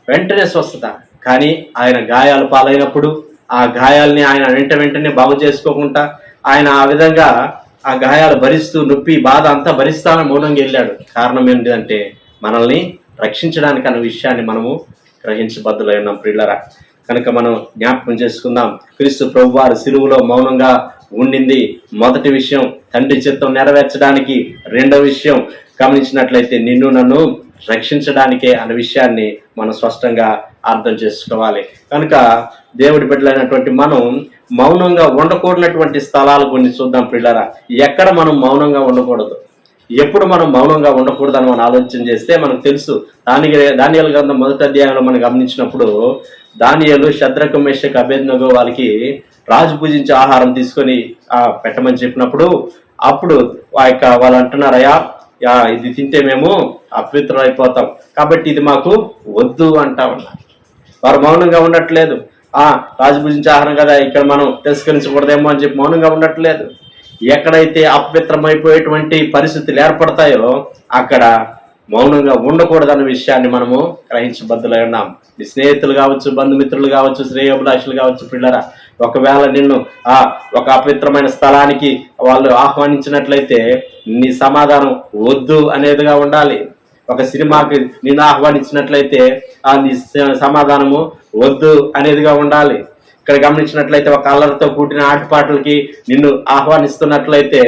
వెంటనే స్వస్థత. కానీ ఆయన గాయాలు పాలైనప్పుడు ఆ గాయాలని ఆయన వెంటనే బాగు చేసుకోకుండా ఆయన ఆ విధంగా ఆ గాయాలు భరిస్తూ నొప్పి బాధ అంతా భరిస్తానని మౌనంగా వెళ్ళాడు. కారణం ఏంటంటే మనల్ని రక్షించడానికి అన్న విషయాన్ని మనము గ్రహించబద్దులై ఉన్నాం ప్రియులరా. కనుక మనం జ్ఞాపకం చేసుకుందాం, క్రీస్తు ప్రభువారు సిలువలో మౌనంగా ఉండింది మొదటి విషయం, తండ్రి చిత్తం నెరవేర్చడానికి. రెండవ విషయం గమనించినట్లయితే నిన్ను నన్ను రక్షించడానికే అన్న విషయాన్ని మనం స్పష్టంగా అర్థం చేసుకోవాలి. కనుక దేవుడి బిడ్డలైనటువంటి మనం మౌనంగా ఉండకూడనటువంటి స్థలాలు కొన్ని చూద్దాం పిల్లరా. ఎక్కడ మనం మౌనంగా ఉండకూడదు, ఎప్పుడు మనం మౌనంగా ఉండకూడదని మనం ఆలోచన చేస్తే మనకు తెలుసు. దానియేలు గ్రంథం 1వ అధ్యాయంలో మనం గమనించినప్పుడు దానియేలు, షద్రకు, మేషకు, అబేద్నెగో వాళ్ళకి రాజు పూజించే ఆహారం తీసుకొని పెట్టమని చెప్పినప్పుడు అప్పుడు వాళ్ళు అంటున్నారు, అయ్యా ఇది తింటే మేము అపవిత్రం అయిపోతాం, కాబట్టి ఇది మాకు వద్దు అంటా ఉన్నారు. వారు మౌనంగా ఉండట్లేదు. రాజు పూజించే ఆహారం కదా, ఇక్కడ మనం తిరస్కరించకూడదేమో అని చెప్పి మౌనంగా ఉండట్లేదు. ఎక్కడైతే అపవిత్రమైపోయేటువంటి పరిస్థితులు ఏర్పడతాయో అక్కడ మౌనంగా ఉండకూడదన్న విషయాన్ని మనము గ్రహించబద్దులై ఉన్నాం. నీ స్నేహితులు కావచ్చు, బంధుమిత్రులు కావచ్చు, శ్రేయోభిలాషులు కావచ్చు, పిల్లరా, ఒకవేళ నిన్ను ఒక అపవిత్రమైన స్థలానికి వాళ్ళు ఆహ్వానించినట్లయితే నీ సమాధానం వద్దు అనేదిగా ఉండాలి. ఒక సినిమాకి నిన్ను ఆహ్వానించినట్లయితే నీ సమాధానము వద్దు అనేదిగా ఉండాలి. ఇక్కడ గమనించినట్లయితే ఒక అల్లరితో కూడిన ఆటపాటలకి నిన్ను ఆహ్వానిస్తున్నట్లయితే,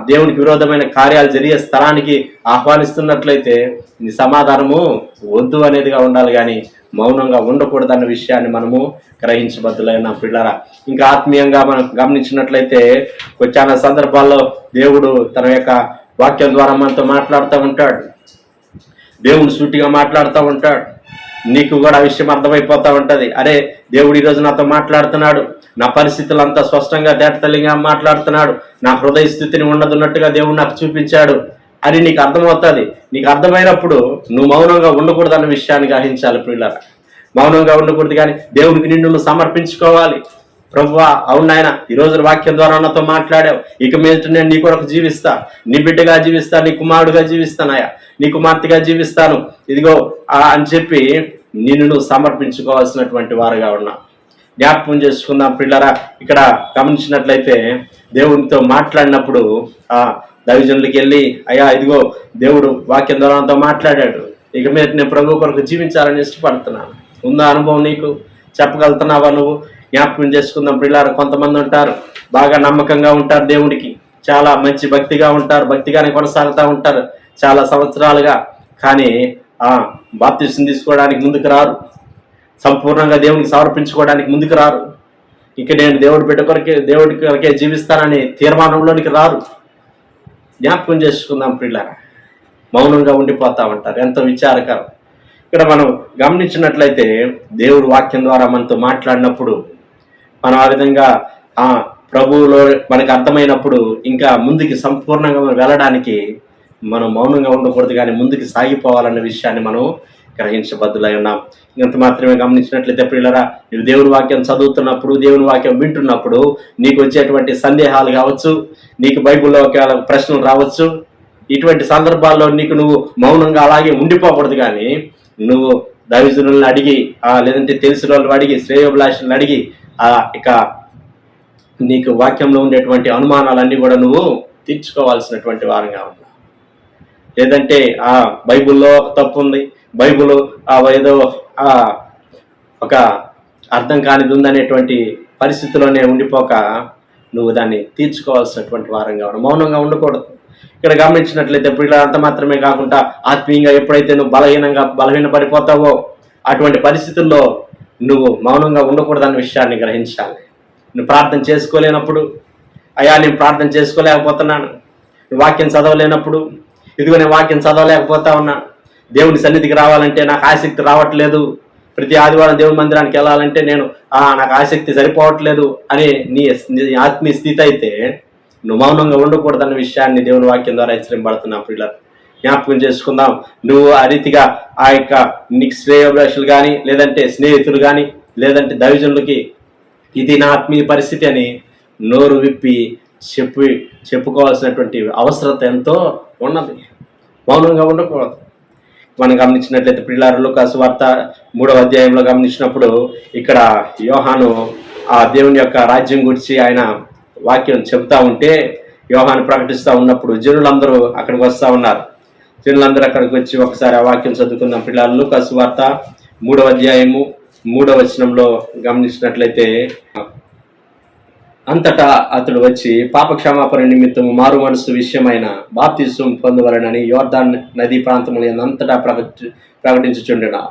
దేవునికి విరోధమైన కార్యాలు జరిగే స్థలానికి ఆహ్వానిస్తున్నట్లయితే నీ సమాధానము వద్దు అనేదిగా ఉండాలి, కానీ మౌనంగా ఉండకూడదన్న విషయాన్ని మనము గ్రహించబద్దులైన పిల్లరా. ఇంకా ఆత్మీయంగా మనం గమనించినట్లయితే చాలా సందర్భాల్లో దేవుడు తన యొక్క వాక్యం ద్వారా మనతో మాట్లాడుతూ ఉంటాడు. దేవుడు సూటిగా మాట్లాడుతూ ఉంటాడు. నీకు కూడా ఆ విషయం అర్థమైపోతూ ఉంటుంది. అరే, దేవుడు ఈరోజు నాతో మాట్లాడుతున్నాడు, నా పరిస్థితులు అంతా స్పష్టంగా తేటతెల్లిగా మాట్లాడుతున్నాడు, నా హృదయ స్థితిని ఉండదున్నట్టుగా దేవుడు నాకు చూపించాడు అని నీకు అర్థమవుతుంది. నీకు అర్థమైనప్పుడు నువ్వు మౌనంగా ఉండకూడదన్న విషయాన్ని గ్రహించాలి పిల్లరా. మౌనంగా ఉండకూడదు, కానీ దేవునికి నిన్ను నువ్వు సమర్పించుకోవాలి. ప్రభువా, అవును నాయన, ఈ రోజు వాక్యం ద్వారా నాతో మాట్లాడావు, ఇక మీద నేను నీ కొరకు జీవిస్తా, నీ బిడ్డగా జీవిస్తా, నీ కుమారుడుగా జీవిస్తానయ్యా, నీ కుమార్తెగా జీవిస్తాను, ఇదిగో అని చెప్పి నిన్ను నువ్వు సమర్పించుకోవాల్సినటువంటి వారుగా ఉన్నా. జ్ఞాపకం చేసుకుందాం పిల్లరా. ఇక్కడ గమనించినట్లయితే దేవునితో మాట్లాడినప్పుడు దైవజనులకి వెళ్ళి, అయ్యా ఇదిగో దేవుడు వాక్యం ద్వారా నాతో మాట్లాడాడు, ఇక మీద నేను ప్రభు కొరకు జీవించాలని ఇష్టపడుతున్నాను. ఉందా అనుభవం నీకు? చెప్పగలుగుతున్నావా నువ్వు? జ్ఞాపకం చేసుకుందాం పిల్లలు. కొంతమంది ఉంటారు, బాగా నమ్మకంగా ఉంటారు, దేవుడికి చాలా మంచి భక్తిగా ఉంటారు, భక్తిగానే కొనసాగుతూ ఉంటారు చాలా సంవత్సరాలుగా, కానీ బాప్తిసం తీసుకోవడానికి ముందుకు రారు, సంపూర్ణంగా దేవునికి సమర్పించుకోవడానికి ముందుకు రారు. ఇక నేను దేవుడి కొరకే జీవిస్తానని తీర్మానంలోనికి రారు. జ్ఞాపకం చేసుకుందాం పిల్లలు. మౌనంగా ఉండిపోతూ ఉంటారు. ఎంతో విచారకరం. ఇక్కడ మనం గమనించినట్లయితే దేవుడు వాక్యం ద్వారా మనతో మాట్లాడినప్పుడు మనం ఆ విధంగా ప్రభువులో మనకు అర్థమైనప్పుడు ఇంకా ముందుకి సంపూర్ణంగా వెళ్ళడానికి మనం మౌనంగా ఉండకూడదు, కానీ ముందుకు సాగిపోవాలన్న విషయాన్ని మనం గ్రహించబద్దులై ఉన్నాం. ఇంత మాత్రమే గమనించినట్లయితే పిల్లరా, నువ్వు దేవుని వాక్యం చదువుతున్నప్పుడు, దేవుని వాక్యం వింటున్నప్పుడు నీకు వచ్చేటువంటి సందేహాలు కావచ్చు, నీకు బైబిల్లో ప్రశ్నలు రావచ్చు. ఇటువంటి సందర్భాల్లో నువ్వు మౌనంగా అలాగే ఉండిపోకూడదు, కానీ నువ్వు దైవజనులను అడిగి, లేదంటే తెలిసిన వాళ్ళని అడిగి, శ్రేయోభిలాషులను అడిగి, ఇక నీకు వాక్యంలో ఉండేటువంటి అనుమానాలన్నీ కూడా నువ్వు తీర్చుకోవాల్సినటువంటి వారంగా ఉన్నావు. లేదంటే బైబిల్లో ఒక తప్పు ఉంది, బైబిల్ ఏదో ఒక అర్థం కానిది ఉందనేటువంటి పరిస్థితిలోనే ఉండిపోక నువ్వు దాన్ని తీర్చుకోవాల్సినటువంటి వారంగా ఉన్నావు. మౌనంగా ఉండకూడదు. ఇక్కడ గమనించినట్లయితే పిల్లలు అంత మాత్రమే కాకుండా ఆత్మీయంగా ఎప్పుడైతే నువ్వు బలహీన పడిపోతావో అటువంటి పరిస్థితుల్లో నువ్వు మౌనంగా ఉండకూడదన్న విషయాన్ని గ్రహించాలి. నువ్వు ప్రార్థన చేసుకోలేనప్పుడు, అయ్యా నేను ప్రార్థన చేసుకోలేకపోతున్నాను, నువ్వు వాక్యం చదవలేనప్పుడు, ఇదిగో నేను వాక్యం చదవలేకపోతా ఉన్నా, దేవుని సన్నిధికి రావాలంటే నాకు ఆసక్తి రావట్లేదు, ప్రతి ఆదివారం దేవుని మందిరానికి వెళ్ళాలంటే నాకు ఆసక్తి సరిపోవట్లేదు అని నీ ఆత్మీయ స్థితి అయితే నువ్వు మౌనంగా ఉండకూడదన్న విషయాన్ని దేవుని వాక్యం ద్వారా హెచ్చరింపబడుతున్నా పిల్లలు. జ్ఞాపకం చేసుకుందాం. నువ్వు ఆ రీతిగా నీకు శ్రేయోభిలాషులు కానీ, లేదంటే స్నేహితులు కానీ, లేదంటే దైవజనులకి ఇది నా ఆత్మీయ పరిస్థితి అని నోరు విప్పి చెప్పుకోవాల్సినటువంటి అవసరత ఎంతో ఉన్నది. మౌనంగా ఉండకూడదు. మనం గమనించినట్లయితే పిల్లలు లూకాసు వార్త 3వ అధ్యాయంలో గమనించినప్పుడు ఇక్కడ యోహాను దేవుని యొక్క రాజ్యం గురించి ఆయన వాక్యం చెబుతా ఉంటే, యోహాను ప్రకటిస్తూ ఉన్నప్పుడు జనులందరూ అక్కడికి వస్తూ ఉన్నారు. జనులందరూ అక్కడికి వచ్చి ఒకసారి ఆ వాక్యం చదువుకుందాం పిల్లలు. లూకాసు వార్త 3వ అధ్యాయము 3వ వచనంలో గమనించినట్లయితే, అంతటా అతడు వచ్చి పాపక్షమాపణ నిమిత్తము మారు మనసు విషయమైన బాప్తిసం పొందవలనని యోర్దాన్ నదీ ప్రాంతములు అంతటా ప్రకటించుచుండెను.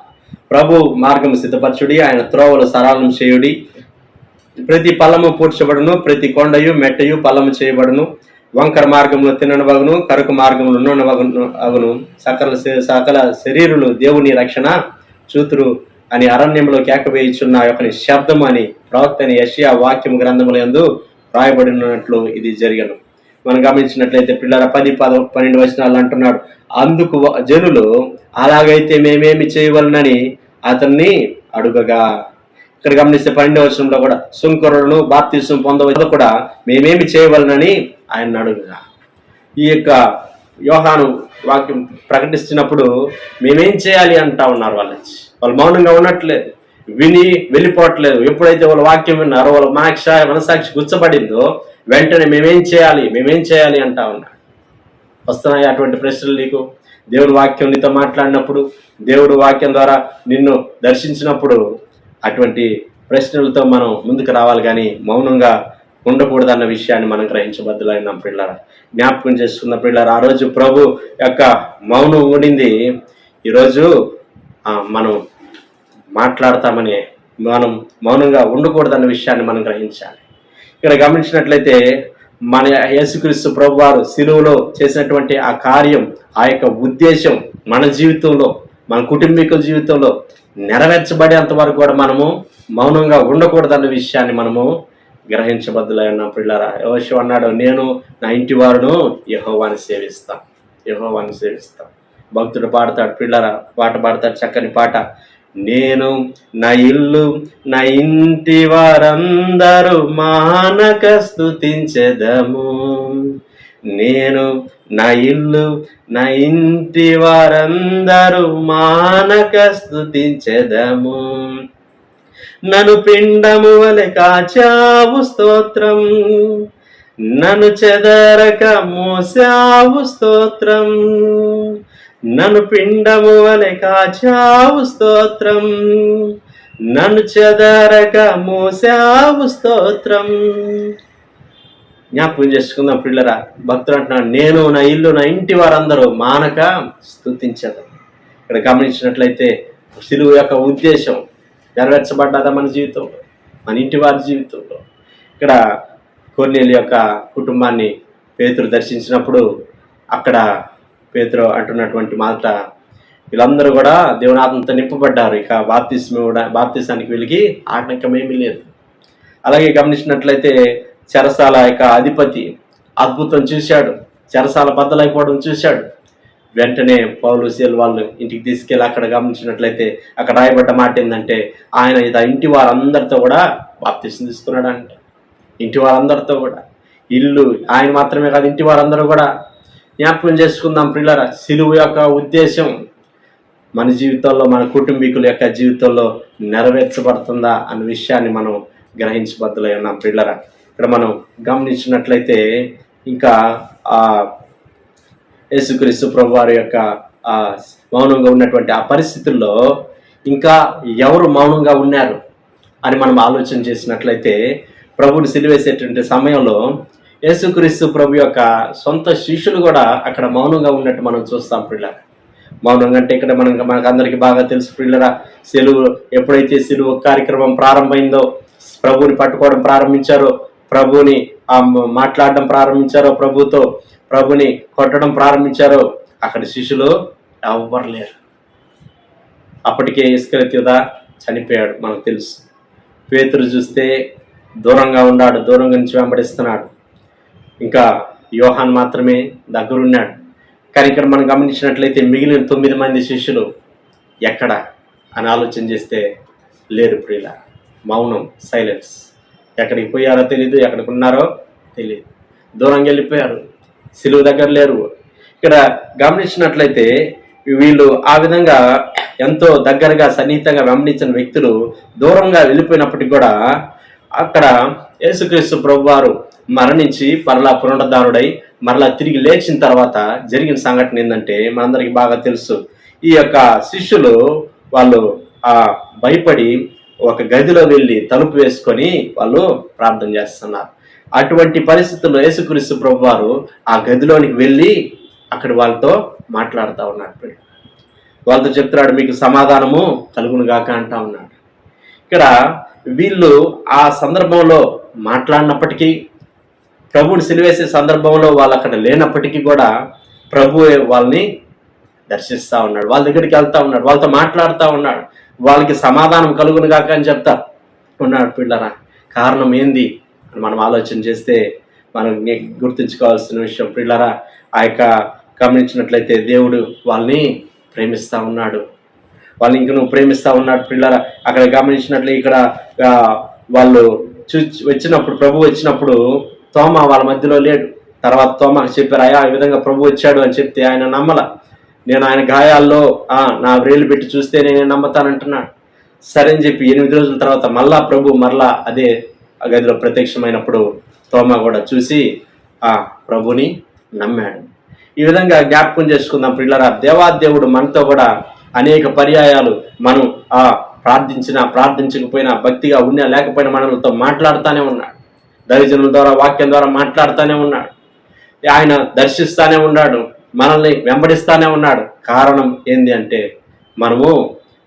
ప్రభు మార్గము సిద్ధపరచుడి, ఆయన త్రోవలు సరళం చేయుడి, ప్రతి పల్లము పూడ్చబడును, ప్రతి కొండయు మెట్టయు పల్లము చేయబడును, వంకర మార్గంలో తిననవగును, కరుకు మార్గంలో ఉన్ననవగును, సకల శరీరులు దేవుని రక్షణ చూతురు అని అరణ్యంలో కేకవేయుచున్న యొక్క శబ్దము అని ప్రవక్త అని యెషయా వాక్యము గ్రంథముల యందు రాయబడినట్లు ఇది జరిగను. మనం గమనించినట్లయితే పిల్లల 10-12 వచనాలు అంటున్నాడు, అందుకు జనులు అలాగైతే మేమేమి చేయవలనని అతన్ని అడుగగా. ఇక్కడ గమనిస్తే 12వ వచనంలో కూడా సుంకరులను బాప్తిసం పొందవద్దు కూడా మేమేమి చేయవలనని ఆయన అడుగగా. ఈ యొక్క యోహాను వాక్యం ప్రకటిస్తున్నప్పుడు మేమేం చేయాలి అంటా ఉన్నారు వాళ్ళు మౌనంగా ఉన్నట్లేదు, విని వెళ్ళిపోవట్లేదు. ఎప్పుడైతే వాళ్ళ వాక్యం విన్నారో వాళ్ళ మనసాక్షి గుచ్చబడిందో వెంటనే మేమేం చేయాలి అంటా ఉన్నారు. వస్తున్నాయి అటువంటి ప్రశ్నలు నీకు? దేవుడు వాక్యం నీతో మాట్లాడినప్పుడు, దేవుడు వాక్యం ద్వారా నిన్ను దర్శించినప్పుడు అటువంటి ప్రశ్నలతో మనం ముందుకు రావాలి, కానీ మౌనంగా ఉండకూడదన్న విషయాన్ని మనం గ్రహించబద్దులైన పిల్లరా, జ్ఞాపకం చేసుకున్న పిల్లరా. ఆ రోజు ప్రభు యొక్క మౌనం ఉండింది, ఈరోజు మనం మాట్లాడతామని, మనం మౌనంగా ఉండకూడదన్న విషయాన్ని మనం గ్రహించాలి. ఇక్కడ గమనించినట్లయితే మన యేసుక్రీస్తు ప్రభు వారు శిలువలో చేసినటువంటి ఆ కార్యం, ఆ యొక్క ఉద్దేశం మన జీవితంలో, మన కుటుంబీకుల జీవితంలో నెరవేర్చబడేంత వరకు కూడా మనము మౌనంగా ఉండకూడదన్న విషయాన్ని మనము గ్రహించబద్దులైన పిల్లరా. యెహోషువ అన్నాడు, నేను నా ఇంటి వారును యెహోవాని సేవిస్తాం. భక్తుడు పాడతాడు పిల్లరా, పాట పాడతాడు, చక్కని పాట. నేను నా ఇల్లు నా ఇంటి వారందరూ మానక స్తుతించెదము. నేను నా ఇల్లు నా ఇంటి వారందరూ మానక స్తుతించెదము. నన్ను పిండము వలె కాచావు స్తోత్రం, నన్ను చెదరక మోసావు స్తోత్రం. నన్ను పిండము వలె కాచావు స్తోత్రం, నన్ను చెదరక మోసావు స్తోత్రం. జ్ఞాపకం చేసుకుందాం పిల్లరా. భక్తుడు అంటున్నాడు, నేను నా ఇల్లు నా ఇంటి వారందరూ మానక స్తుతించదు. ఇక్కడ గమనించినట్లయితే శిలువ యొక్క ఉద్దేశం నెరవేర్చబడ్డదా మన జీవితంలో, మన ఇంటి వారి జీవితంలో. ఇక్కడ కొర్నేలి యొక్క కుటుంబాన్ని పేతురు దర్శించినప్పుడు అక్కడ పేతురు అంటున్నటువంటి మాట, వీళ్ళందరూ కూడా దేవునాత్మతో నింపబడ్డారు, ఇక బాప్తిసానికి వీళ్ళకి ఆటంకమేమీ లేదు. అలాగే గమనించినట్లయితే చెరసాల యొక్క అధిపతి అద్భుతం చూశాడు, చెరసాల బద్దలైపోవడం చూశాడు. వెంటనే పౌలు శీల వాళ్ళు ఇంటికి తీసుకెళ్ళి అక్కడ గమనించినట్లయితే అక్కడ రాయబడ్డ మాట ఏంటంటే, ఆయన ఇంటి వారందరితో కూడా బాప్తిసం తీసుకున్నాడు అంట. ఇంటి వారందరితో కూడా, ఇల్లు ఆయన మాత్రమే కాదు, ఇంటి వారందరూ కూడా. జ్ఞాపకం చేసుకుందాం పిల్లరా, సిలువ యొక్క ఉద్దేశం మన జీవితంలో, మన కుటుంబీకుల యొక్క జీవితంలో నెరవేర్చబడుతుందా అన్న విషయాన్ని మనం గ్రహించబద్దులై ఉన్నాం పిల్లరా. ఇక్కడ మనం గమనించినట్లయితే ఇంకా యేసుక్రీస్తు ప్రభు వారి యొక్క మౌనంగా ఉన్నటువంటి ఆ పరిస్థితుల్లో ఇంకా ఎవరు మౌనంగా ఉన్నారు అని మనం ఆలోచన చేసినట్లయితే, ప్రభుని సిలువేసేటువంటి సమయంలో యేసుక్రీస్తు ప్రభు యొక్క సొంత శిష్యులు కూడా అక్కడ మౌనంగా ఉన్నట్టు మనం చూస్తాం పిల్లరా. మౌనంగా అంటే ఇక్కడ మనకు అందరికీ బాగా తెలుసు పిల్లరా, ఎప్పుడైతే సిలువ కార్యక్రమం ప్రారంభమైందో, ప్రభుని పట్టుకోవడం ప్రారంభించారో, ప్రభుని మాట్లాడడం ప్రారంభించారో, ప్రభుని కొట్టడం ప్రారంభించారో, అక్కడ శిష్యులు ఎవ్వరు లేరు. అప్పటికే ఇస్కరియోతు యూదా చనిపోయాడు మనకు తెలుసు. పేతురు చూస్తే దూరంగా ఉన్నాడు, దూరంగా నుంచి వెంబడిస్తున్నాడు. ఇంకా యోహాన్ మాత్రమే దగ్గరున్నాడు. కానీ ఇక్కడ మనం గమనించినట్లయితే మిగిలిన 9 మంది శిష్యులు ఎక్కడ అని ఆలోచన చేస్తే లేరు ప్రియుల. మౌనం, సైలెన్స్. ఎక్కడికి పోయారో తెలీదు, ఎక్కడికి ఉన్నారో తెలియదు, దూరంగా వెళ్ళిపోయారు, సిలువ దగ్గర లేరు. ఇక్కడ గమనించినట్లయితే వీళ్ళు ఆ విధంగా ఎంతో దగ్గరగా సన్నిహితంగా వెంబడించిన వ్యక్తులు దూరంగా వెళ్ళిపోయినప్పటికీ కూడా అక్కడ యేసుక్రీస్తు ప్రభువారు మరణించి మరలా పునరుద్ధానుడై మరలా తిరిగి లేచిన తర్వాత జరిగిన సంఘటన ఏంటంటే మనందరికీ బాగా తెలుసు. ఈ యొక్క శిష్యులు వాళ్ళు భయపడి ఒక గదిలో వెళ్ళి తలుపు వేసుకొని వాళ్ళు ప్రార్థన చేస్తున్నారు. అటువంటి పరిస్థితుల్లో యేసుక్రీస్తు ప్రభువారు ఆ గదిలోనికి వెళ్ళి అక్కడ వాళ్ళతో మాట్లాడుతూ ఉన్నాడు. వాళ్ళతో చెప్తున్నాడు, మీకు సమాధానము కలుగును గాక అంటా ఉన్నాడు. ఇక్కడ వీళ్ళు ఆ సందర్భంలో మాట్లాడినప్పటికీ, ప్రభువుని సిలువేసే సందర్భంలో వాళ్ళు అక్కడ లేనప్పటికీ కూడా ప్రభు వాళ్ళని దర్శిస్తూ ఉన్నాడు, వాళ్ళ దగ్గరికి వెళ్తా ఉన్నాడు, వాళ్ళతో మాట్లాడుతూ ఉన్నాడు, వాళ్ళకి సమాధానం కలుగును గాక అని చెప్తా ఉన్నాడు పిల్లరా. కారణం ఏంది అని మనం ఆలోచన చేస్తే మనం గుర్తుంచుకోవాల్సిన విషయం పిల్లరా, ఆ యొక్క గమనించినట్లయితే దేవుడు వాళ్ళని ప్రేమిస్తూ ఉన్నాడు, వాళ్ళని ఇంక నువ్వు ప్రేమిస్తూ ఉన్నాడు పిల్లరా. అక్కడ గమనించినట్లే ఇక్కడ వాళ్ళు వచ్చినప్పుడు, ప్రభు వచ్చినప్పుడు తోమ వాళ్ళ మధ్యలో లేడు, తర్వాత తోమాకు చెప్పారు, అయ్యా ఈ విధంగా ప్రభు వచ్చాడు అని చెప్తే ఆయన నమ్మల. నేను ఆయన గాయాల్లో నా వ్రేలు పెట్టి చూస్తే నేను నమ్ముతానంటున్నాడు. సరే అని చెప్పి 8 రోజుల తర్వాత మళ్ళా ప్రభు మరలా అదే గదిలో ప్రత్యక్షమైనప్పుడు తోమా కూడా చూసి ప్రభుని నమ్మాడు. ఈ విధంగా జ్ఞాపకం చేసుకుందాం ప్రియులారా. దేవాదేవుడు మనతో కూడా అనేక పర్యాయాలు మనం ప్రార్థించకపోయినా, భక్తిగా ఉన్నా లేకపోయినా మనలతో మాట్లాడుతూనే ఉన్నాడు. దైవజనుల ద్వారా, వాక్యం ద్వారా మాట్లాడుతూనే ఉన్నాడు. ఆయన దర్శిస్తానే ఉన్నాడు, మనల్ని వెంబడిస్తానే ఉన్నాడు. కారణం ఏంది అంటే మనము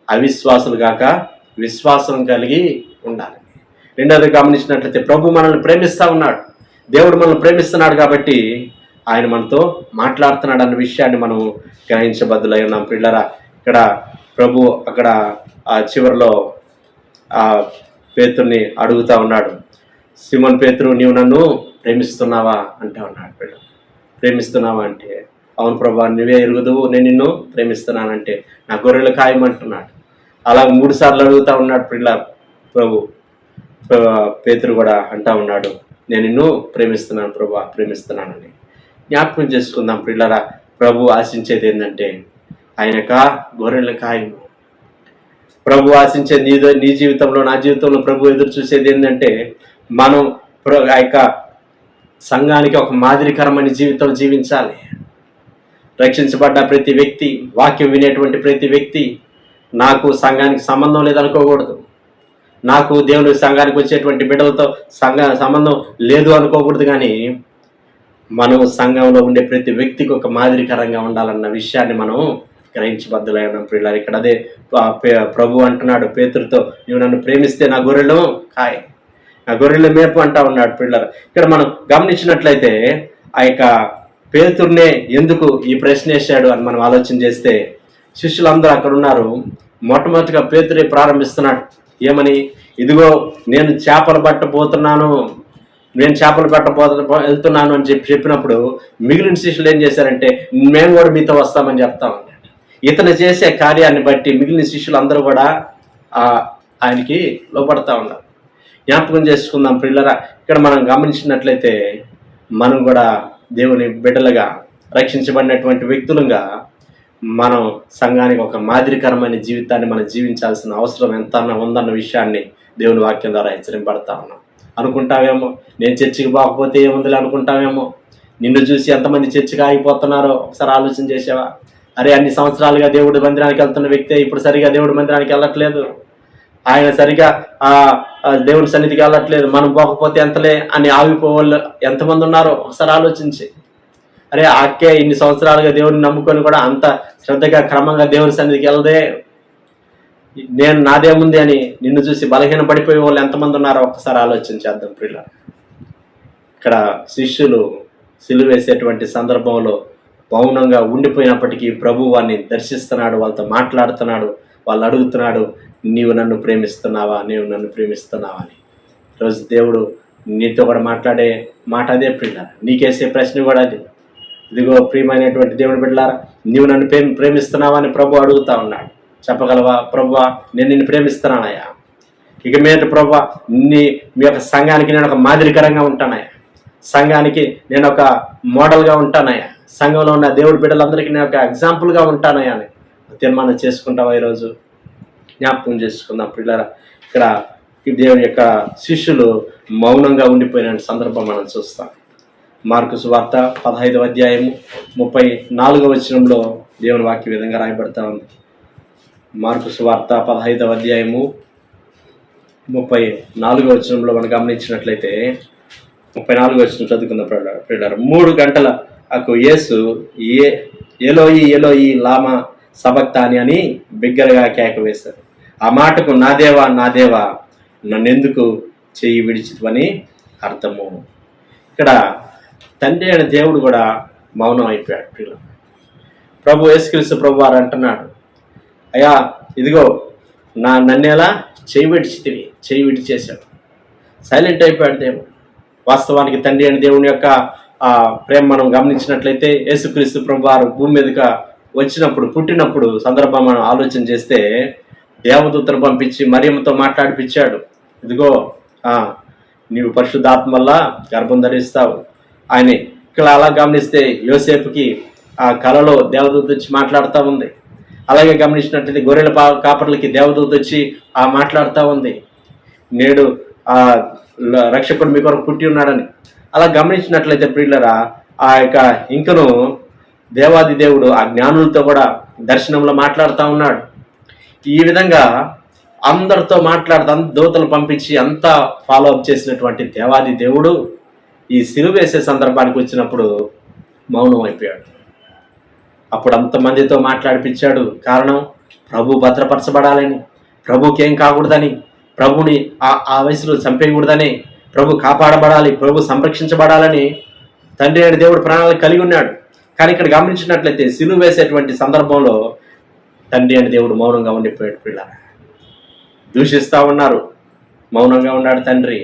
అవిశ్వాసులు కాక విశ్వాసం కలిగి ఉండాలి. రెండోది గమనించినట్లయితే ప్రభు మనల్ని ప్రేమిస్తూ ఉన్నాడు. దేవుడు మనల్ని ప్రేమిస్తున్నాడు కాబట్టి ఆయన మనతో మాట్లాడుతున్నాడు అన్న విషయాన్ని మనం గ్రహించబద్దులై ఉన్నాం పిల్లరా. ఇక్కడ ప్రభు అక్కడ చివరిలో పేతుర్ని అడుగుతా ఉన్నాడు, సిమోన్ పేతురు నీవు నన్ను ప్రేమిస్తున్నావా అంటా ఉన్నాడు. పిల్ల ప్రేమిస్తున్నావా అంటే అవును ప్రభా నువ్వే ఎరుగుదువు, నేను నిన్ను ప్రేమిస్తున్నానంటే నా గొర్రెలు ఖాయమంటున్నాడు. అలా 3 సార్లు అడుగుతా ఉన్నాడు పిల్ల ప్రభు. పేతురు కూడా అంటా ఉన్నాడు, నేను నిన్ను ప్రేమిస్తున్నాను ప్రభా, ప్రేమిస్తున్నానని. జ్ఞాపకం చేసుకుందాం పిల్లరా. ప్రభు ఆశించేది ఏంటంటే ఆయనక గొర్రెల ఖాయము. ప్రభు ఆశించే నీ జీవితంలో, నా జీవితంలో ప్రభు ఎదురు చూసేది ఏంటంటే మనం ఆ యొక్క సంఘానికి ఒక మాదిరికరమైన జీవితం జీవించాలి. రక్షించబడ్డ ప్రతి వ్యక్తి, వాక్యం వినేటువంటి ప్రతి వ్యక్తి నాకు సంఘానికి సంబంధం లేదనుకోకూడదు, నాకు దేవుని సంఘానికి వచ్చేటువంటి బిడ్డలతో సంబంధం లేదు అనుకోకూడదు. కానీ మనం సంఘంలో ఉండే ప్రతి వ్యక్తికి ఒక మాదిరికరంగా ఉండాలన్న విషయాన్ని మనం గ్రహించబద్దులై ఉన్నాం పిల్లలు. ఇక్కడ అదే ప్రభు అంటున్నాడు పేతురుతో, నువ్వు నన్ను ప్రేమిస్తే నా గొర్రెలు కాయ్, నా గొర్రెలు మేపు అంటా ఉన్నాడు పిల్లలు. ఇక్కడ మనం గమనించినట్లయితే ఆ యొక్క పేతుర్నే ఎందుకు ఈ ప్రశ్న వేశాడు అని మనం ఆలోచన చేస్తే, శిష్యులందరూ అక్కడ ఉన్నారు. మొట్టమొదటిగా పేతురే ప్రారంభిస్తున్నాడు. ఏమని? ఇదిగో నేను చేపలు పట్టబోతున్నాను, నేను చేపలు వెళ్తున్నాను అని చెప్పినప్పుడు మిగిలిన శిష్యులు ఏం చేశారంటే మేము కూడా మీతో వస్తామని చెప్తామన్నాడు. ఇతను చేసే కార్యాన్ని బట్టి మిగిలిన శిష్యులు అందరూ కూడా ఆయనకి లోపడతా ఉన్నారు. జ్ఞాపకం చేసుకుందాం పిల్లరా. ఇక్కడ మనం గమనించినట్లయితే మనం కూడా దేవుని బిడ్డలుగా, రక్షించబడినటువంటి వ్యక్తులుగా మనం సంఘానికి ఒక మాదిరికరమైన జీవితాన్ని మనం జీవించాల్సిన అవసరం ఎంత ఉందన్న విషయాన్ని దేవుని వాక్యం ద్వారా హెచ్చరింపబడతా ఉన్నాం. అనుకుంటావేమో నేను చర్చికి పోకపోతే ఏముందిలే అనుకుంటావేమో. నిన్ను చూసి ఎంతమంది చర్చికి ఆగిపోతున్నారో ఒకసారి ఆలోచన చేసావా? అరే అన్ని సంవత్సరాలుగా దేవుడి మందిరానికి వెళ్తున్న వ్యక్తే ఇప్పుడు సరిగా దేవుడి మందిరానికి వెళ్ళట్లేదు, ఆయన సరిగా దేవుని సన్నిధికి వెళ్ళట్లేదు, మనం పోకపోతే ఎంతలే అని ఆగిపోవాళ్ళు ఎంతమంది ఉన్నారో ఒకసారి ఆలోచించి. అరే అక్కే ఇన్ని సంవత్సరాలుగా దేవుడిని నమ్ముకొని కూడా అంత శ్రద్ధగా క్రమంగా దేవుని సన్నిధికి వెళ్ళదే, నేను నాదేముంది అని నిన్ను చూసి బలహీన పడిపోయే వాళ్ళు ఎంతమంది ఉన్నారో ఒక్కసారి ఆలోచించేద్దాం ప్రియుల. ఇక్కడ శిష్యులు సిలువ వేసేటువంటి సందర్భంలో మౌనంగా ఉండిపోయినప్పటికీ ప్రభు వారిని దర్శిస్తున్నాడు, వాళ్ళతో మాట్లాడుతున్నాడు, వాళ్ళు అడుగుతున్నాడు, నీవు నన్ను ప్రేమిస్తున్నావా, నీవు నన్ను ప్రేమిస్తున్నావా అని. ఈరోజు దేవుడు నీతో కూడా మాట్లాడే మాట అదే ప్రియుల. నీకేసే ప్రశ్న కూడా అది. ఇదిగో ప్రియమైనటువంటి దేవుని బిడ్డలారా, నీవు నన్ను ప్రేమిస్తున్నావా అని ప్రభు అడుగుతా ఉన్నాడు. చెప్పగలవా? ప్రభువా నేను నిన్ను ప్రేమిస్తున్నానయ్యా, ఇక మీద ప్రభువా మీ యొక్క సంఘానికి నేను ఒక మాదిరికరంగా ఉంటానయ్యా, సంఘానికి నేను ఒక మోడల్గా ఉంటానయ్యా, సంఘంలో ఉన్న దేవుడి బిడ్డలందరికీ నేను ఒక ఎగ్జాంపుల్గా ఉంటానయ్యా అని తీర్మానం చేసుకుంటావా? ఈరోజు జ్ఞాపకం చేసుకుందాం పిల్లరా. ఇక్కడ దేవుని యొక్క శిష్యులు మౌనంగా ఉండిపోయిన సందర్భం మనం చూస్తాం. మార్కు సువార్త 15వ అధ్యాయము 34వ వచనంలో దేవుని వాక్య విధంగా రాయబడతా ఉంది. మార్కు సువార్త 15వ అధ్యాయము 34వ వచనంలో మనం గమనించినట్లయితే 34వ వచనం చదువుకుందాం ప్రియులారా. 3 గంటలకు యేసు ఎలోయి ఎలోయి లామా సబక్తాని అని బిగ్గరగా కేక వేశారు. ఆ మాటకు నా దేవా నా దేవా నన్నెందుకు చెయ్యి విడిచివని అర్థము. ఇక్కడ తండ్రి అయిన దేవుడు కూడా మౌనం అయిపోయాడు ప్రియుల. ప్రభు యేసుక్రీస్తు ప్రభు వారు అంటున్నాడు, అయ్యా ఇదిగో నన్నేలా చెయ్యి విడిచేశాడు. సైలెంట్ అయిపోయాడు దేవుడు. వాస్తవానికి తండ్రి అయిన దేవుని యొక్క ప్రేమ మనం గమనించినట్లయితే యేసుక్రీస్తు ప్రభు వారు భూమి మీదగా వచ్చినప్పుడు, పుట్టినప్పుడు సందర్భం మనం ఆలోచన చేస్తే దేవదూతను పంపించి మరియమ్మతో మాట్లాడిపించాడు. ఇదిగో నీవు పరిశుద్ధాత్మ వల్ల గర్భం ధరిస్తావు, ఆయన ఇక్కడ అలా గమనిస్తే యోసేపుకి ఆ కలలో దేవదూత వచ్చి మాట్లాడుతూ ఉంది. అలాగే గమనించినట్లయితే గొర్రెల కాపర్లకి దేవదూత వచ్చి మాట్లాడుతూ ఉంది, నేడు ఆ రక్షకుడు మీ కొరకు పుట్టి ఉన్నాడని. అలా గమనించినట్లయితే ప్రియులరా, ఆ యొక్క ఇంకను దేవాది దేవుడు ఆ జ్ఞానులతో కూడా దర్శనంలో మాట్లాడుతూ ఉన్నాడు. ఈ విధంగా అందరితో మాట్లాడుతూ దూతలు పంపించి అంతా ఫాలో అప్ చేసినటువంటి దేవాది దేవుడు ఈ సిలువ వేసే సందర్భానికి వచ్చినప్పుడు మౌనం అయిపోయాడు. అప్పుడు అంతమందితో మాట్లాడిపించాడు. కారణం, ప్రభు భద్రపరచబడాలని, ప్రభుకి ఏం కాకూడదని, ప్రభుని ఆ వయసులో చంపేయకూడదని, ప్రభు కాపాడబడాలి, ప్రభు సంరక్షించబడాలని తండ్రి అయిన దేవుడు ప్రణాళిక కలిగి ఉన్నాడు. కానీ ఇక్కడ గమనించినట్లయితే సిలువ వేసేటువంటి సందర్భంలో తండ్రి అయిన దేవుడు మౌనంగా ఉండిపోయాడు. పిల్లలు దూషిస్తూ ఉన్నారు, మౌనంగా ఉన్నాడు తండ్రి.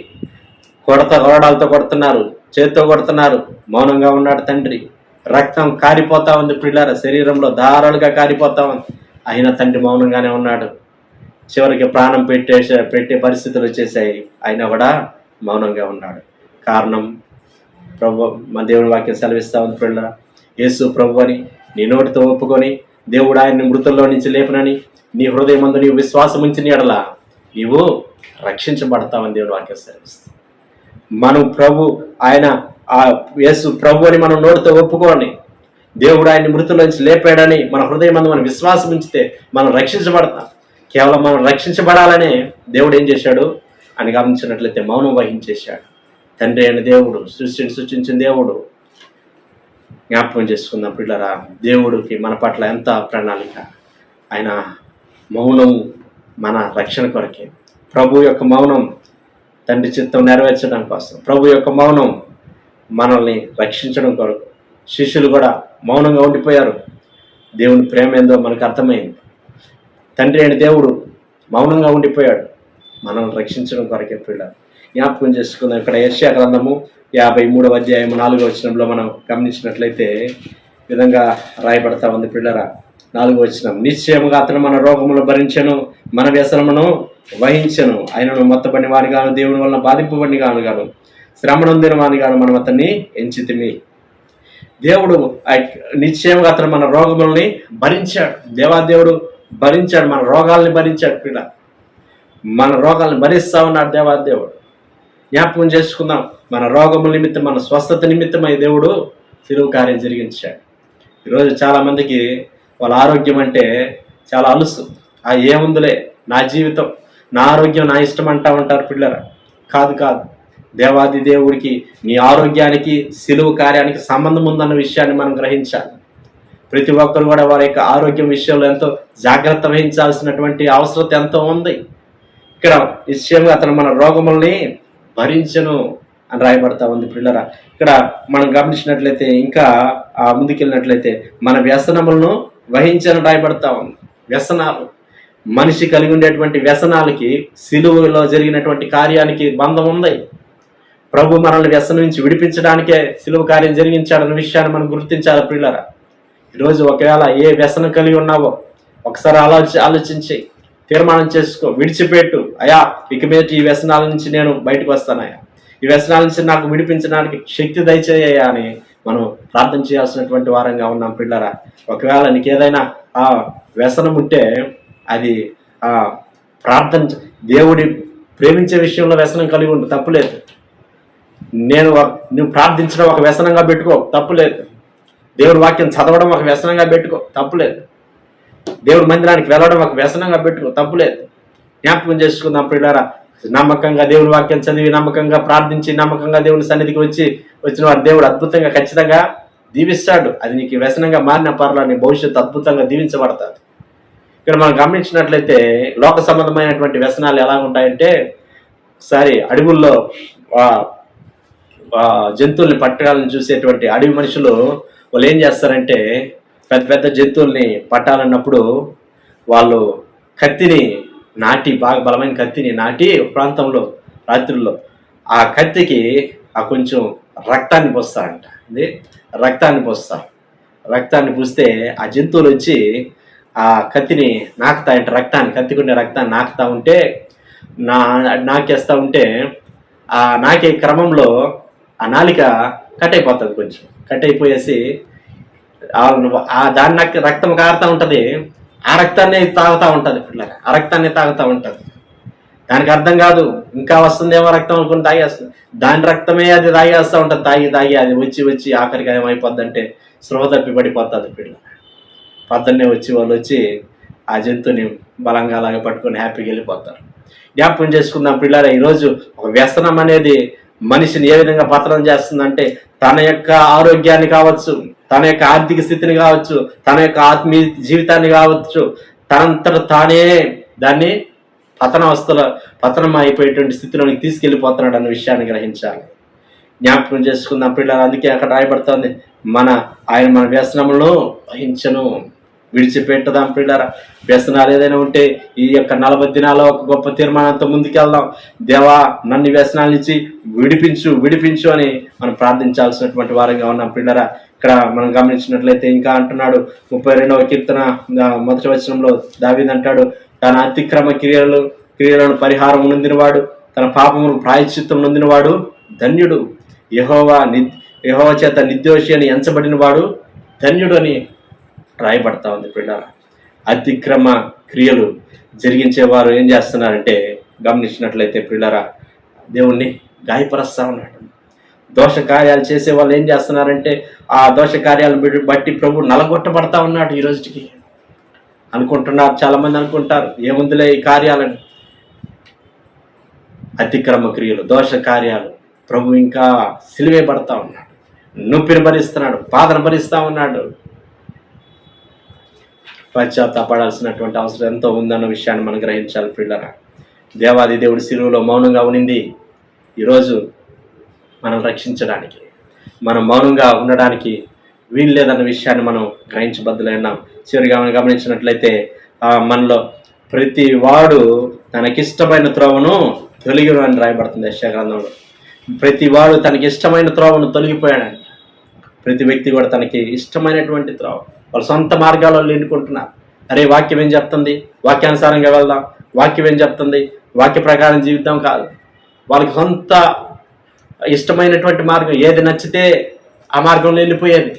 కొరడాలతో కొడుతున్నారు, చేత్తో కొడుతున్నారు, మౌనంగా ఉన్నాడు తండ్రి. రక్తం కారిపోతా ఉంది పిల్లల శరీరంలో ధారాలుగా కారిపోతా ఉంది, అయినా తండ్రి మౌనంగానే ఉన్నాడు. చివరికి ప్రాణం పెట్టే పరిస్థితులు వచ్చేసాయి, అయినా కూడా మౌనంగా ఉన్నాడు. కారణం, ప్రభు మన దేవుని వాక్యం సెలవిస్తా ఉంది పిల్లల, యేసు ప్రభు అని నీ నోటితో ఒప్పుకొని దేవుడు ఆయన్ని మృతుల్లో నుంచి లేపనని నీ హృదయమందు నీవు విశ్వాసం ఉంచిన ఎడల నీవు రక్షించబడతావని దేవుని వాక్యం సెలవిస్తుంది. మనం ఆయన యేసు ప్రభు అని మనం నోటితో ఒప్పుకోని దేవుడు ఆయన్ని మృతుల్లోంచి లేపాడని మన హృదయమందు మనం విశ్వాసం ఉంచితే మనం రక్షించబడతాం. కేవలం మనం రక్షించబడాలనే దేవుడు ఏం చేశాడు అని గమనించినట్లయితే మౌనం వహించేశాడు. తండ్రి అయిన దేవుడు, సృష్టిని సృష్టించిన దేవుడు. జ్ఞాపకం చేసుకుందాం పిల్లరా, దేవుడికి మన పట్ల ఎంత ప్రణాళిక. ఆయన మౌనం మన రక్షణ కొరకే. ప్రభు యొక్క మౌనం తండ్రి చిత్తం నెరవేర్చడం కోసం, ప్రభు యొక్క మౌనం మనల్ని రక్షించడం కొరకు. శిష్యులు కూడా మౌనంగా ఉండిపోయారు. దేవుని ప్రేమ ఏందో మనకు అర్థమైంది. తండ్రి అయిన దేవుడు మౌనంగా ఉండిపోయాడు మనల్ని రక్షించడం కొరకే. పిల్లలు జ్ఞాపకం చేసుకుందాం. ఇక్కడ యెషయా గ్రంథము 53వ అధ్యాయము 4వ వచనంలో మనం గమనించినట్లయితే విధంగా రాయబడతా ఉంది పిల్లరా. 4వ వచనం, నిశ్చయముగా అతను మన రోగములు భరించెను, మన వ్యసనమును వహించెను, ఆయనను మొత్తబడిన వానిగాను, దేవుని వలన బాధింపబడిన గాను, శ్రమనొందిన వానిగాను మనం అతన్ని ఎంచితిమి. దేవుడు నిశ్చయంగా అతను మన రోగములని భరించాడు. దేవాదేవుడు భరించాడు, మన రోగాల్ని భరించాడు. పిల్ల మన రోగాల్ని భరిస్తా ఉన్నాడు దేవాదేవుడు. జ్ఞాపకం చేసుకుందాం, మన రోగముల నిమిత్తం, మన స్వస్థత నిమిత్తమై దేవుడు సిలువ కార్యం జరిగించాడు. ఈరోజు చాలామందికి వాళ్ళ ఆరోగ్యం అంటే చాలా అలుసు. ఏముందిలే, నా జీవితం, నా ఆరోగ్యం, నా ఇష్టం అంటా ఉంటారు పిల్లరా. కాదు, దేవాది దేవుడికి నీ ఆరోగ్యానికి సిలువ కార్యానికి సంబంధం ఉందన్న విషయాన్ని మనం గ్రహించాలి. ప్రతి ఒక్కరు కూడా వారి యొక్క ఆరోగ్యం విషయంలో ఎంతో జాగ్రత్త వహించాల్సినటువంటి అవసరం ఎంతో ఉంది. ఇక్కడ నిశ్చయంగా అతను మన రోగముల్ని భరించను అని రాయబడతా ఉంది పిల్లరా. ఇక్కడ మనం గమనించినట్లయితే ఇంకా ముందుకెళ్ళినట్లయితే మన వ్యసనములను వహించని రాయబడతా ఉంది. వ్యసనాలు, మనిషి కలిగి ఉండేటువంటి వ్యసనాలకి సిలువలో జరిగినటువంటి కార్యానికి బంధం ఉంది. ప్రభు మనల్ని వ్యసనం నుంచి విడిపించడానికే సిలువ కార్యం జరిగించాడన్న విషయాన్ని మనం గుర్తించాలి ప్రియులారా. ఈరోజు ఒకవేళ ఏ వ్యసనం కలిగి ఉన్నావో ఒకసారి ఆలోచించి తీర్మానం చేసుకో, విడిచిపెట్టు. అయా, ఇక మీద ఈ వ్యసనాల నుంచి నేను బయటకు వస్తానయ్యా, ఈ వ్యసనాల నుంచి నాకు విడిపించడానికి శక్తి దయచేయ్యా అని మనం ప్రార్థన చేయాల్సినటువంటి వారంగా ఉన్నాం పిల్లరా. ఒకవేళ నీకు ఏదైనా వ్యసనం ఉంటే అది ప్రార్థన, దేవుడి ప్రేమించే విషయంలో వ్యసనం కలిగి ఉండు, తప్పులేదు. నువ్వు ప్రార్థించడం ఒక వ్యసనంగా పెట్టుకో, తప్పులేదు. దేవుడి వాక్యం చదవడం ఒక వ్యసనంగా పెట్టుకో, తప్పులేదు. దేవుడి మందిరానికి వెళ్ళడం ఒక వ్యసనంగా పెట్టుకో, తప్పులేదు. జ్ఞాపకం చేసుకుందాం పిల్లారా, నమ్మకంగా దేవుని వాక్యం చదివి, నమ్మకంగా ప్రార్థించి, నమ్మకంగా దేవుని సన్నిధికి వచ్చిన వారు దేవుడు అద్భుతంగా ఖచ్చితంగా దీవిస్తాడు. అది నీకు వ్యసనంగా మారిన పర్లా నీ భవిష్యత్తు అద్భుతంగా దీవించబడతాడు. ఇక్కడ మనం గమనించినట్లయితే లోక సంబంధమైనటువంటి వ్యసనాలు ఎలా ఉంటాయంటే, ఒకసారి అడవుల్లో జంతువుల్ని పట్టాలని చూసేటువంటి అడవి మనుషులు వాళ్ళు ఏం చేస్తారంటే, పెద్ద పెద్ద జంతువుల్ని పట్టాలన్నప్పుడు వాళ్ళు కత్తిని నాటి, బాగా బలమైన కత్తిని నాటి ప్రాంతంలో రాత్రుల్లో ఆ కత్తికి కొంచెం రక్తాన్ని పోస్తారంట. ఇది రక్తాన్ని పూస్తే ఆ జంతువులు వచ్చి ఆ కత్తిని నాకుతాయంట. కత్తికుండే రక్తాన్ని నాకుతా ఉంటే, నాకేస్తూ ఉంటే ఆ నాకే క్రమంలో ఆ నాలిక కట్ అయిపోతుంది కొంచెం. కట్ అయిపోయేసి దాని రక్తం కారుతూ ఉంటుంది, ఆ రక్తాన్ని తాగుతూ ఉంటుంది పిల్లగా, ఆ రక్తాన్ని తాగుతూ ఉంటుంది. దానికి అర్థం కాదు, ఇంకా వస్తుందేమో రక్తం అనుకుని తాగేస్తుంది. దాని రక్తమే అది తాగేస్తూ ఉంటుంది. తాగి అది వచ్చి ఆఖరికి ఏమైపోద్ది అంటే స్పృహ తప్పి పడిపోతుంది పిల్ల. పొద్దున్నే వాళ్ళు వచ్చి ఆ జంతువుని బలంగా అలాగే పట్టుకొని హ్యాపీగా వెళ్ళిపోతారు. జ్ఞాపకం చేసుకుందాం పిల్లల, ఈరోజు ఒక వ్యసనం అనేది మనిషిని ఏ విధంగా పతనం చేస్తుందంటే, తన యొక్క ఆరోగ్యాన్ని కావచ్చు, తన యొక్క ఆర్థిక స్థితిని కావచ్చు, తన యొక్క ఆత్మీయ జీవితాన్ని కావచ్చు, తనంతట తానే దాన్ని పతనం అయిపోయేటువంటి స్థితిలోకి తీసుకెళ్ళిపోతున్నాడు అన్న విషయాన్ని గ్రహించాలి. జ్ఞాపకం చేసుకుందాం పిల్లలు. అందుకే అక్కడ రాయబడుతుంది, ఆయన మన వ్యసనములను వహించను, విడిచిపెట్టదాం పిల్లరా. వ్యసనాలు ఏదైనా ఉంటే ఈ యొక్క 40 దినాల్లో ఒక గొప్ప తీర్మానంతో ముందుకెళ్దాం. దేవా, నన్ను వ్యసనాల నుంచి విడిపించు అని మనం ప్రార్థించాల్సినటువంటి వారంగా ఉన్నాం పిల్లరా. ఇక్కడ మనం గమనించినట్లయితే ఇంకా అంటున్నాడు 32వ కీర్తన 1వ వచనంలో దావీదు అంటాడు, తన అతిక్రమ క్రియలను పరిహారం నొందినవాడు, తన పాపమును ప్రాయశ్చిత్తం నొందినవాడు ధన్యుడు. యెహోవా చేత నిర్దోషి అని ఎంచబడిన వాడు ధన్యుడు అని రాయబడతా ఉంది పిల్లరా. అతిక్రమ క్రియలు జరిగించేవారు ఏం చేస్తున్నారంటే, గమనించినట్లయితే పిల్లరా, దేవుణ్ణి గాయపరుస్తా ఉన్నాడు. దోష కార్యాలు చేసే వాళ్ళు ఏం చేస్తున్నారంటే, ఆ దోష కార్యాలను బట్టి ప్రభు నలగొట్టబడతా ఉన్నాడు. ఈ రోజుకి అనుకుంటున్నారు, చాలా మంది అనుకుంటారు ఏముందిలే ఈ కార్యాలని. అతిక్రమ క్రియలు, దోష కార్యాలు ప్రభు ఇంకా సిలువే పడతా ఉన్నాడు, నొప్పిని భరిస్తున్నాడు, బాధను భరిస్తా ఉన్నాడు. పశ్చాత్తాపడాల్సినటువంటి అవసరం ఎంతో ఉందన్న విషయాన్ని మనం గ్రహించాలి పిల్లరా. దేవాది దేవుడు సిలువలో మౌనంగా ఉనింది ఈరోజు మనం రక్షించడానికి, మనం మౌనంగా ఉండడానికి వీలు లేదన్న విషయాన్ని మనం గ్రహించబద్దులైనాం. చివరిగా మనం గమనించినట్లయితే మనలో ప్రతి వాడు తనకిష్టమైన త్రోవను తొలగిను అని రాయబడుతుంది యెషయా గ్రంథంలో. ప్రతి వాడు తనకి ఇష్టమైన త్రోవను తొలగిపోయాడని. ప్రతి వ్యక్తి కూడా తనకి ఇష్టమైనటువంటి త్రోవ, వాళ్ళ సొంత మార్గాలలో ఎన్నుకుంటున్నారు. అరే, వాక్యం ఏం చెప్తుంది, వాక్యానుసారంగా వెళ్దాం, వాక్యం ఏం చెప్తుంది, వాక్య ప్రకారం జీవితం కాదు. వాళ్ళకి సొంత ఇష్టమైనటువంటి మార్గం ఏది నచ్చితే ఆ మార్గంలో వెళ్ళిపోయేది.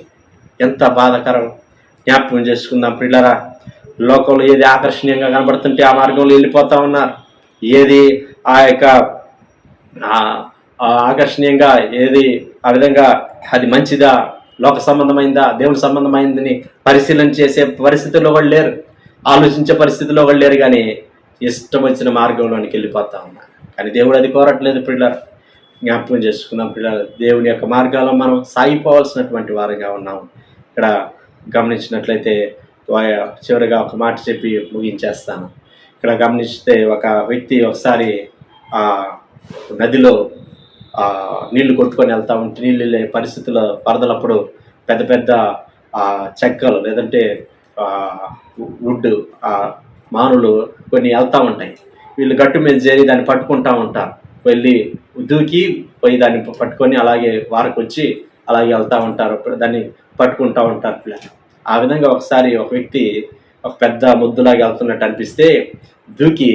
ఎంత బాధాకరం. జ్ఞాపకం చేసుకుందాం పిల్లరా. లోకంలో ఏది ఆకర్షణీయంగా కనబడుతుంటే ఆ మార్గంలో వెళ్ళిపోతా ఉన్నారు. ఏది ఆ యొక్క ఆకర్షణీయంగా, ఏది ఆ విధంగా అది మంచిదా, లోక సంబంధమైందా, దేవుని సంబంధమైందని పరిశీలన చేసే పరిస్థితుల్లో వాళ్ళు లేరు, ఆలోచించే పరిస్థితిలో వాళ్ళు లేరు. కానీ ఇష్టం వచ్చిన మార్గంలోనికి వెళ్ళిపోతా ఉన్నారు. కానీ దేవుడు అది కోరట్లేదు పిల్లలు. జ్ఞాపకం చేసుకుందాం పిల్లలు, దేవుని యొక్క మార్గాల్లో మనం సాగిపోవాల్సినటువంటి వారుగా ఉన్నాం. ఇక్కడ గమనించినట్లయితే చివరిగా ఒక మాట చెప్పి ముగించేస్తాను. ఇక్కడ గమనిస్తే ఒక వ్యక్తి ఒకసారి ఆ నదిలో నీళ్లు కొట్టుకొని వెళ్తా ఉంటే, నీళ్ళు వెళ్ళే పరిస్థితుల్లో వరదలప్పుడు పెద్ద పెద్ద చెక్కలు లేదంటే వుడ్ మానులు కొన్ని వెళ్తూ ఉంటాయి. వీళ్ళు గట్టు మీద చేరి దాన్ని పట్టుకుంటూ ఉంటారు. వెళ్ళి దూకి పోయి దాన్ని పట్టుకొని అలాగే వారకొచ్చి అలాగే వెళ్తూ ఉంటారు, దాన్ని పట్టుకుంటూ ఉంటారు పిల్లలు. ఆ విధంగా ఒకసారి ఒక వ్యక్తి ఒక పెద్ద ముద్దులాగా వెళ్తున్నట్టు అనిపిస్తే దూకి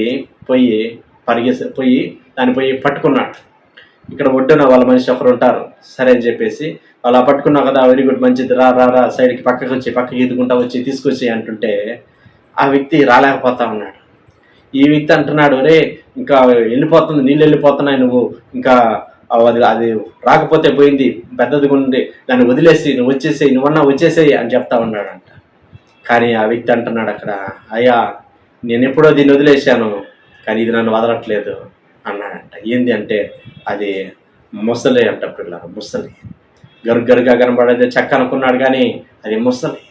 పోయి దాన్ని పట్టుకున్నాడు. ఇక్కడ ఒడ్డున వాళ్ళ మనిషి ఒకరు ఉంటారు, సరే అని చెప్పేసి అలా పట్టుకున్నావు కదా, వెరీ గుడ్, మంచిది, రా సైడ్కి పక్కకి ఈదుకుంటా వచ్చి తీసుకొచ్చి అంటుంటే ఆ వ్యక్తి రాలేకపోతా ఉన్నాడు. ఈ వ్యక్తి అంటున్నాడు, రే ఇంకా వెళ్ళిపోతుంది, నీళ్ళు వెళ్ళిపోతున్నాయి, నువ్వు ఇంకా అది రాకపోతే పోయింది, పెద్దదిగా ఉంది, దాన్ని వదిలేసి నువ్వు వచ్చేసేయి అని చెప్తా ఉన్నాడంట. కానీ ఆ వ్యక్తి అంటున్నాడు అక్కడ, అయ్యా నేను ఎప్పుడో దీన్ని వదిలేశాను, కానీ ఇది నన్ను వదలట్లేదు అన్నాడంట. ఏంది అంటే అది ముసలి అంట పిల్లలు, ముసలి గరుగరుగా కనబడేది చెక్క అనుకున్నాడు, కానీ అది ముసలి.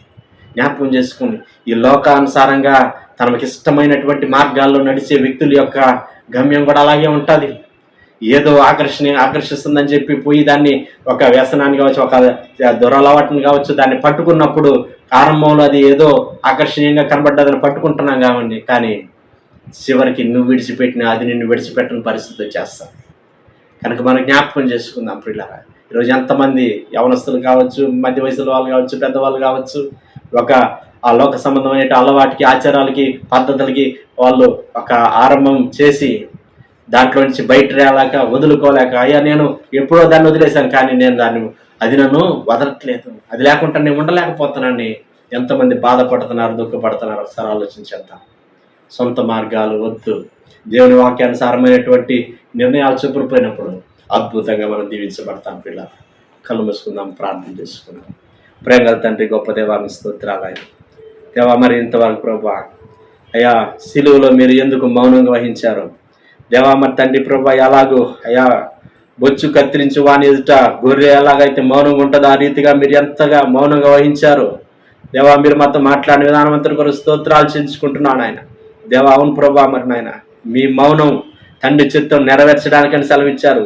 జ్ఞాపకం చేసుకుని ఈ లోకానుసారంగా తనకి ఇష్టమైనటువంటి మార్గాల్లో నడిచే వ్యక్తుల యొక్క గమ్యం కూడా అలాగే ఉంటుంది. ఏదో ఆకర్షిస్తుందని చెప్పి పోయి దాన్ని ఒక వ్యసనాన్ని కావచ్చు, ఒక దురలవాటుని కావచ్చు, దాన్ని పట్టుకున్నప్పుడు ఆరంభంలో అది ఏదో ఆకర్షణీయంగా కనబడ్డదని పట్టుకుంటున్నాం కావండి, కానీ చివరికి నువ్వు విడిచిపెట్టిన అది నిన్ను విడిచిపెట్టని పరిస్థితి వచ్చేస్తాను. కనుక మనం జ్ఞాపకం చేసుకుందాం పిల్లరా. ఈరోజు ఎంతమంది యవనస్తులు కావచ్చు, మధ్య వయసుల వాళ్ళు కావచ్చు, పెద్దవాళ్ళు కావచ్చు, ఆ లోక సంబంధమైన అలవాటికి, ఆచారాలకి, పద్ధతులకి వాళ్ళు ఒక ఆరంభం చేసి దాంట్లో నుంచి బయట రాలేక, వదులుకోలేక, అయ్యా నేను ఎప్పుడో దాన్ని వదిలేశాను, కానీ నేను దాన్ని అది నన్ను వదలట్లేదు, అది లేకుండా నేను ఉండలేకపోతున్నానని ఎంతమంది బాధపడుతున్నారు, దుఃఖపడుతున్నారు ఒకసారి ఆలోచించేద్దాం. సొంత మార్గాలు వద్దు, దేవుని వాక్యానుసారమైనటువంటి నిర్ణయాలు చెప్పుకుపోయినప్పుడు అద్భుతంగా మనం దీవించబడతాం. పిల్ల కళ్ళు మూసుకుందాం, ప్రార్థన చేసుకుందాం. ప్రేమగల తండ్రి, గొప్ప దేవా, మీ స్తోత్రాలు ఆయన. దేవా, మరి ఇంతవరకు ప్రభా అయ్యా సిలువలో మీరు ఎందుకు మౌనంగా వహించారు దేవా? మరి తండ్రి ప్రభా, ఎలాగో అయ్యా బొచ్చు కత్తిరించి వాని ఎదుట గొర్రె ఎలాగైతే మౌనంగా ఉంటుందో ఆ రీతిగా మీరు ఎంతగా మౌనంగా వహించారు దేవా. మీరు మాతో మాట్లాడిన విధానం అంతా కొరకు స్తోత్రాలు చెల్లించుకుంటున్నాను ఆయన. దేవా, అవును ప్రభా, మరి నాయన మీ మౌనం తండ్రి చిత్తం నెరవేర్చడానికని సెలవిచ్చారు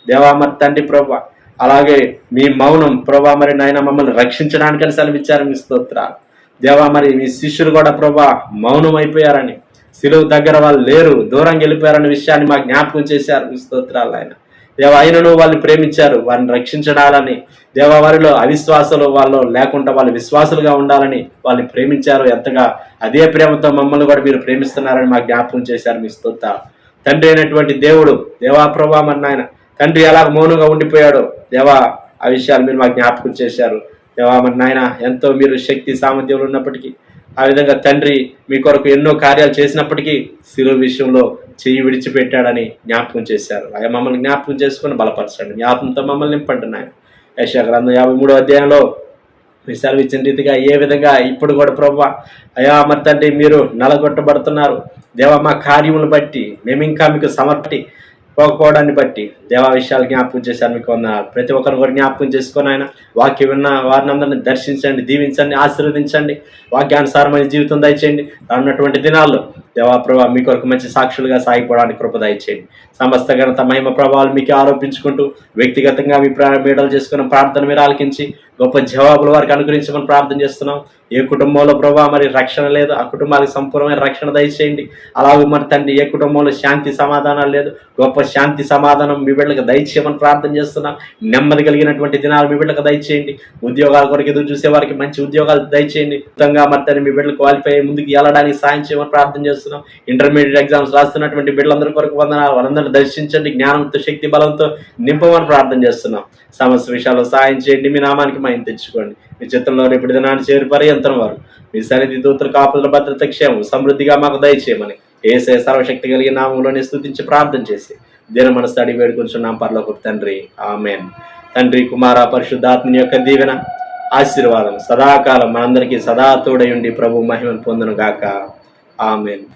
దేవా. మరి తండ్రి ప్రభా, అలాగే మీ మౌనం ప్రభా మరి నాయన మమ్మల్ని రక్షించడానికని సెలవిచ్చారు. మీ స్తోత్రాలు దేవా. మరి మీ శిష్యులు కూడా ప్రభా మౌనం అయిపోయారని, సిలువు దగ్గర వాళ్ళు లేరు, దూరంగా వెళ్ళిపోయారనే విషయాన్ని మాకు జ్ఞాపకం చేశారు. మీ స్తోత్రాలు ఆయన. దేవా, ఆయనను వాళ్ళని ప్రేమించారు, వారిని రక్షించడాలని దేవా. వారిలో అవిశ్వాసాలు వాళ్ళు లేకుండా వాళ్ళు విశ్వాసులుగా ఉండాలని వాళ్ళని ప్రేమించారు ఎంతగా. అదే ప్రేమతో మమ్మల్ని కూడా మీరు ప్రేమిస్తున్నారని మాకు జ్ఞాపకం చేశారు. మీ స్తోత్రాలు తండ్రి అయినటువంటి దేవుడు దేవా ప్రభా, మరి నాయన తండ్రి ఎలా మౌనంగా ఉండిపోయాడో దేవా, ఆ విషయాలు మీరు మాకు జ్ఞాపకం చేశారు దేవా. మరి నాయన ఎంతో మీరు శక్తి సామర్థ్యంలో ఉన్నప్పటికీ, ఆ విధంగా తండ్రి మీ కొరకు ఎన్నో కార్యాలు చేసినప్పటికీ శిలువ విషయంలో చెయ్యి విడిచిపెట్టాడని జ్ఞాపకం చేశారు. అయ్యా, మమ్మల్ని జ్ఞాపకం చేసుకుని బలపరచండి, మీ ఆత్మతో మమ్మల్ని నింపండి నాయన. యెషయా గ్రంథం 53వ అధ్యాయంలో మీరు సెలవిచ్చిన రీతిగా ఏ విధంగా ఇప్పుడు కూడా ప్రభా అయ్యా మరి తండ్రి మీరు నలగొట్టబడుతున్నారు దేవా, మా కార్యములను బట్టి మేము ఇంకా మీకు సమర్పి పోకపోవడాన్ని బట్టి దేవా విషయాలు జ్ఞాపకం చేశారు. మీకు వందనాలు. ప్రతి ఒక్కరు కూడా జ్ఞాపకం చేసుకొని ఆయన వాక్యం విన్న వారిని అందరినీ దర్శించండి, దీవించండి, ఆశీర్వదించండి, వాక్యానుసారమైన జీవితం దయచేయండి. రానున్నటువంటి దినాల్లో దేవా ప్రభా మీ కొరకు మంచి సాక్షులుగా సాగిపోవడానికి కృప దయచేయండి. సమస్త ఘనత మహిమ ప్రభావాలు మీకు ఆరోపించుకుంటూ వ్యక్తిగతంగా మీ మీడలు చేసుకున్న ప్రార్థన మీరు ఆలకించి గొప్ప జవాబులు వారికి అనుగ్రహించమని ప్రార్థన చేస్తున్నాం. ఏ కుటుంబంలో ప్రభా మరి రక్షణ లేదు, ఆ కుటుంబానికి సంపూర్ణమైన రక్షణ దయచేయండి. అలాగే మరి తండ్రి ఏ కుటుంబంలో శాంతి సమాధానం లేదు, గొప్ప శాంతి సమాధానం మీ బిడ్డలకు దయచేయమని ప్రార్థన చేస్తున్నాం. నెమ్మది కలిగినటువంటి దినాలు మీ బిడ్డలకు దయచేయండి. ఉద్యోగాల కొరకు ఎదురు చూసే వారికి మంచి ఉద్యోగాలు దయచేయండి. మొత్తంగా మరి తండ్రి మీ బిడ్డలు క్వాలిఫై అయ్యి ముందుకు వెళ్ళడానికి సాయం చేయమని ప్రార్థన చేస్తున్నాం. ఇంటర్మీడియట్ ఎగ్జామ్స్ రాస్తున్నటువంటి బిడ్డలందరి కొరకు వందనాలు, వారందరూ దర్శించండి, జ్ఞానంతో శక్తి బలంతో నింపమని ప్రార్థన చేస్తున్నాం. సమస్త విషయాల్లో సాయం చేయండి, మీ నామానికి మహిమ తెచ్చుకోండి. మీ చిత్రంలో రేపటి దినాన్ని చేరు పర్యంతం వారు మీ సన్నిధి దూతల కాపుదల భద్రత క్షేమం సమృద్ధిగా మాకు దయచేయమని యేసయ్య సర్వశక్తి కలిగిన నామంలోనే స్తుతించి ప్రార్థన చేసి దీన మనసు అడిగి వేడుకొంచున్నాం పరలోకపు తండ్రి, ఆమేన్. తండ్రి, కుమార, పరిశుద్ధాత్మని యొక్క దీవెన ఆశీర్వాదం సదాకాలం మనందరికీ సదా తోడై ఉండి ప్రభు మహిమను పొందును గాక. ఆమేన్.